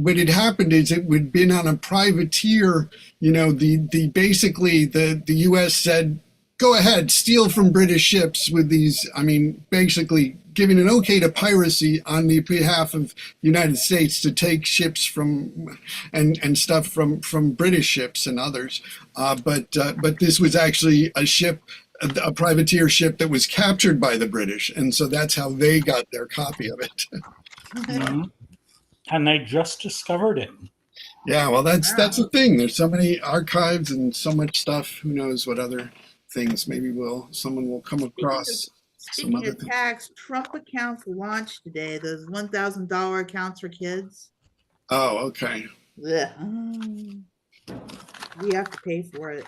what had happened is it would been on a privateer. You know, basically the U.S. said, go ahead, steal from British ships with these. I mean, basically giving an okay to piracy on the behalf of the United States to take ships from and stuff from British ships and others. But this was actually a privateer ship that was captured by the British, and so that's how they got their copy of it. Mhm. And they just discovered it. Yeah, well, that's the thing. There's so many archives and so much stuff. Who knows what other things? Maybe someone will come across some Speaking other of things. tax, Trump accounts launched today. Those $1,000 accounts for kids. Oh, okay. Ugh. We have to pay for it.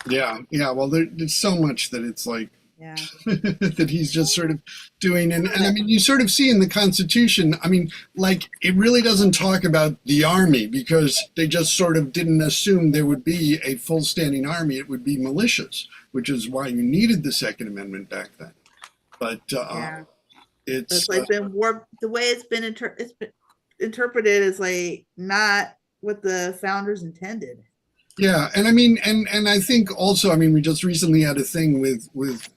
Yeah. Well, there's so much that it's like Yeah. that he's just sort of doing, and I mean, you sort of see in the Constitution. I mean, like it really doesn't talk about the army because they just sort of didn't assume there would be a full standing army. It would be militias, which is why you needed the Second Amendment back then. But Yeah. it's It's like been warped. The way it's been interpreted is like not what the founders intended. yeah, and I mean, and I think also, I mean, we just recently had a thing with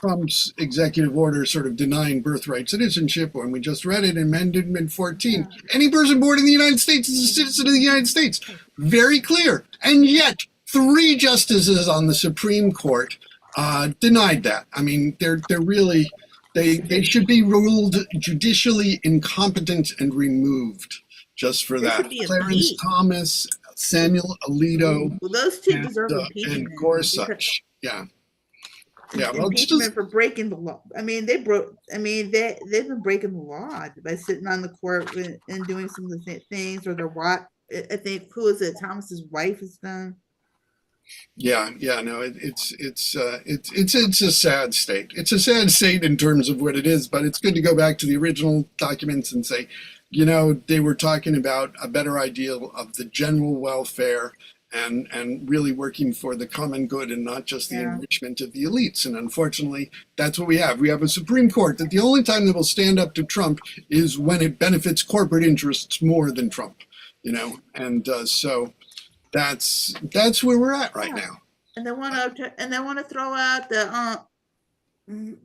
Trump's executive order sort of denying birthright citizenship, and we just read it in Amendment 14. Any person born in the United States is a citizen of the United States. Very clear. And yet, 3 justices on the Supreme Court denied that. I mean, they're really, they should be ruled judicially incompetent and removed just for They that. should be Clarence impeached. Thomas, Samuel Alito, Well, those two deserve and impeachment. Gorsuch. Yeah. Yeah, well, it's Impeachment just for breaking the law. I mean, they've been breaking the law by sitting on the court and doing some of the things, or their what I think who is it? Thomas's wife has done. yeah. No, it's a sad state. It's a sad state in terms of what it is, but it's good to go back to the original documents and say, you know, they were talking about a better ideal of the general welfare and really working for the common good and not just the Yeah. enrichment of the elites. And unfortunately, that's what we have. We have a Supreme Court that the only time that will stand up to Trump is when it benefits corporate interests more than Trump, you know, and so that's where we're at right now. And they want to throw out the and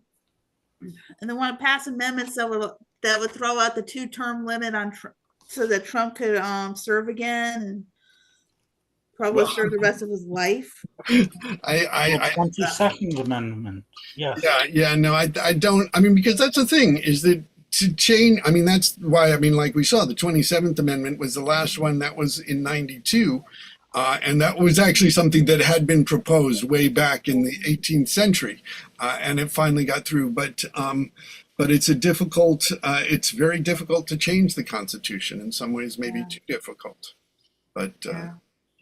they want to pass amendments that would throw out the 2-term limit on so that Trump could serve again and probably serve the rest of his life. The 22nd Amendment. Yes. Yeah, no, I don't. I mean, because that's the thing is that to change. I mean, that's why. I mean, like we saw, the 27th Amendment was the last one that was in '92, and that was actually something that had been proposed way back in the 18th century, and it finally got through. But it's it's very difficult to change the Constitution. In some ways, maybe too difficult. But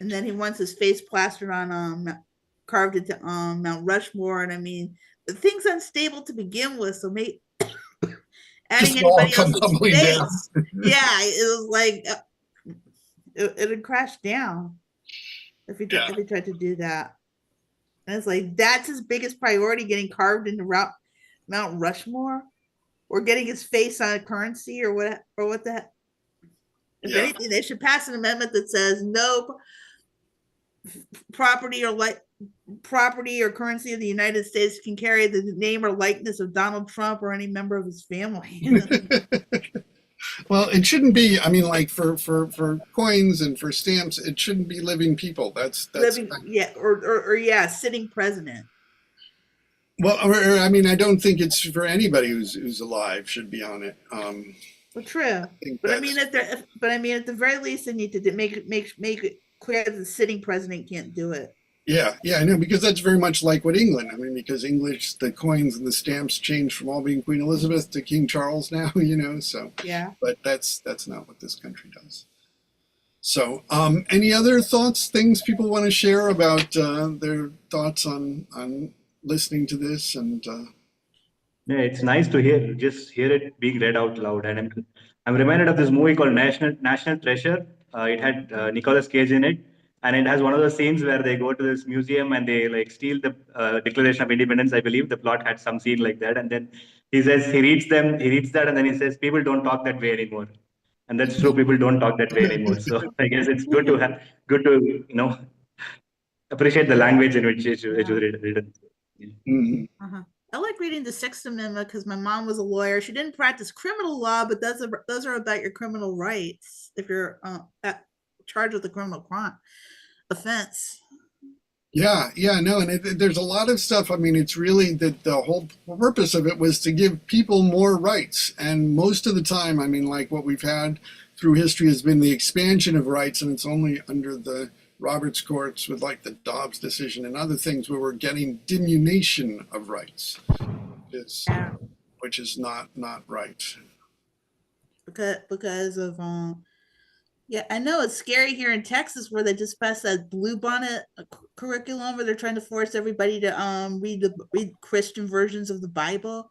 and then he wants his face plastered on carved into Mount Rushmore, and I mean the thing's unstable to begin with, so adding anybody else's face, yeah, it was like it would crash down if he tried to do that. And it's like that's his biggest priority, getting carved into Mount Rushmore, or getting his face on a currency, or what the. If anything, they should pass an amendment that says no property or currency of the United States can carry the name or likeness of Donald Trump or any member of his family. Well, it shouldn't be. I mean, like for coins and for stamps, it shouldn't be living people. That's living, yeah, or sitting president. Well, or, I mean, I don't think it's for anybody who's alive should be on it. Well, true, but I mean, at the very least, they need to make it clear that the sitting president can't do it. Yeah, I know, because that's very much like what England. I mean, because English, the coins and the stamps changed from all being Queen Elizabeth to King Charles now, you know. So yeah, but that's not what this country does. So, any other thoughts, things people want to share about their thoughts on listening to this and. Yeah, it's nice to hear it being read out loud, and I'm reminded of this movie called National Treasure. It had Nicolas Cage in it, and it has one of those scenes where they go to this museum and they like steal the Declaration of Independence. I believe the plot had some scene like that, and then he says he reads that, and then he says people don't talk that way anymore. And that's true. People don't talk that way anymore. So I guess it's good to appreciate the language in which it was written. Mhm. I like reading the Sixth Amendment because my mom was a lawyer. She didn't practice criminal law, but those are about your criminal rights if you're charged with a criminal crime offense. Yeah, no, and there's a lot of stuff. I mean, it's really that the whole purpose of it was to give people more rights. And most of the time, I mean, like what we've had through history has been the expansion of rights, and it's only under the Roberts courts with like the Dobbs decision and other things where we're getting diminution of rights, which is not right. Because of yeah, I know it's scary here in Texas where they just passed that blue bonnet curriculum where they're trying to force everybody to read Christian versions of the Bible.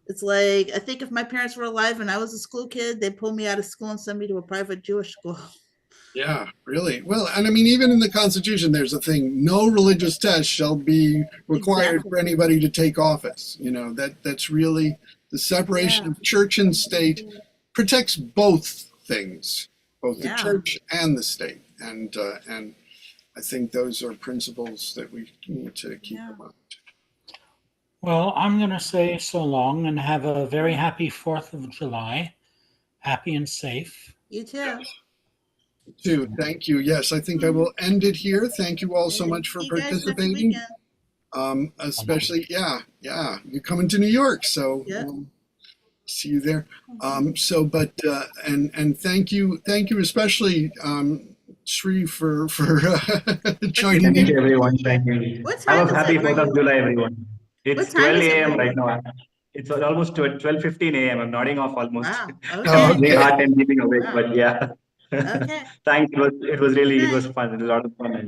It's like, I think if my parents were alive and I was a school kid, they'd pull me out of school and send me to a private Jewish school. Yeah, really. Well, and I mean, even in the Constitution, there's a thing: no religious test shall be required Exactly. for anybody to take office. You know, that's really the separation of church and state protects both things, both the church and the state, and I think those are principles that we need to keep in mind. Well, I'm going to say so long and have a very happy 4th of July. Happy and safe. You too. Too. Thank you. Yes, I think I will end it here. Thank you all so much for See you guys next participating. weekend. Especially, yeah, you're coming to New York, so Yep. see you there. And thank you especially, Sri, for joining Thank in. you, everyone. Thank you. What time Have is a happy it where 4th of you- July, everyone. It's What time 12 is it a.m. where right now. It's almost 12:15 a.m. I'm nodding off almost. Wow. Oh, Okay. Being hard and keeping awake, Wow. but yeah. Okay. Thanks. It was Good fun. It was a lot of fun.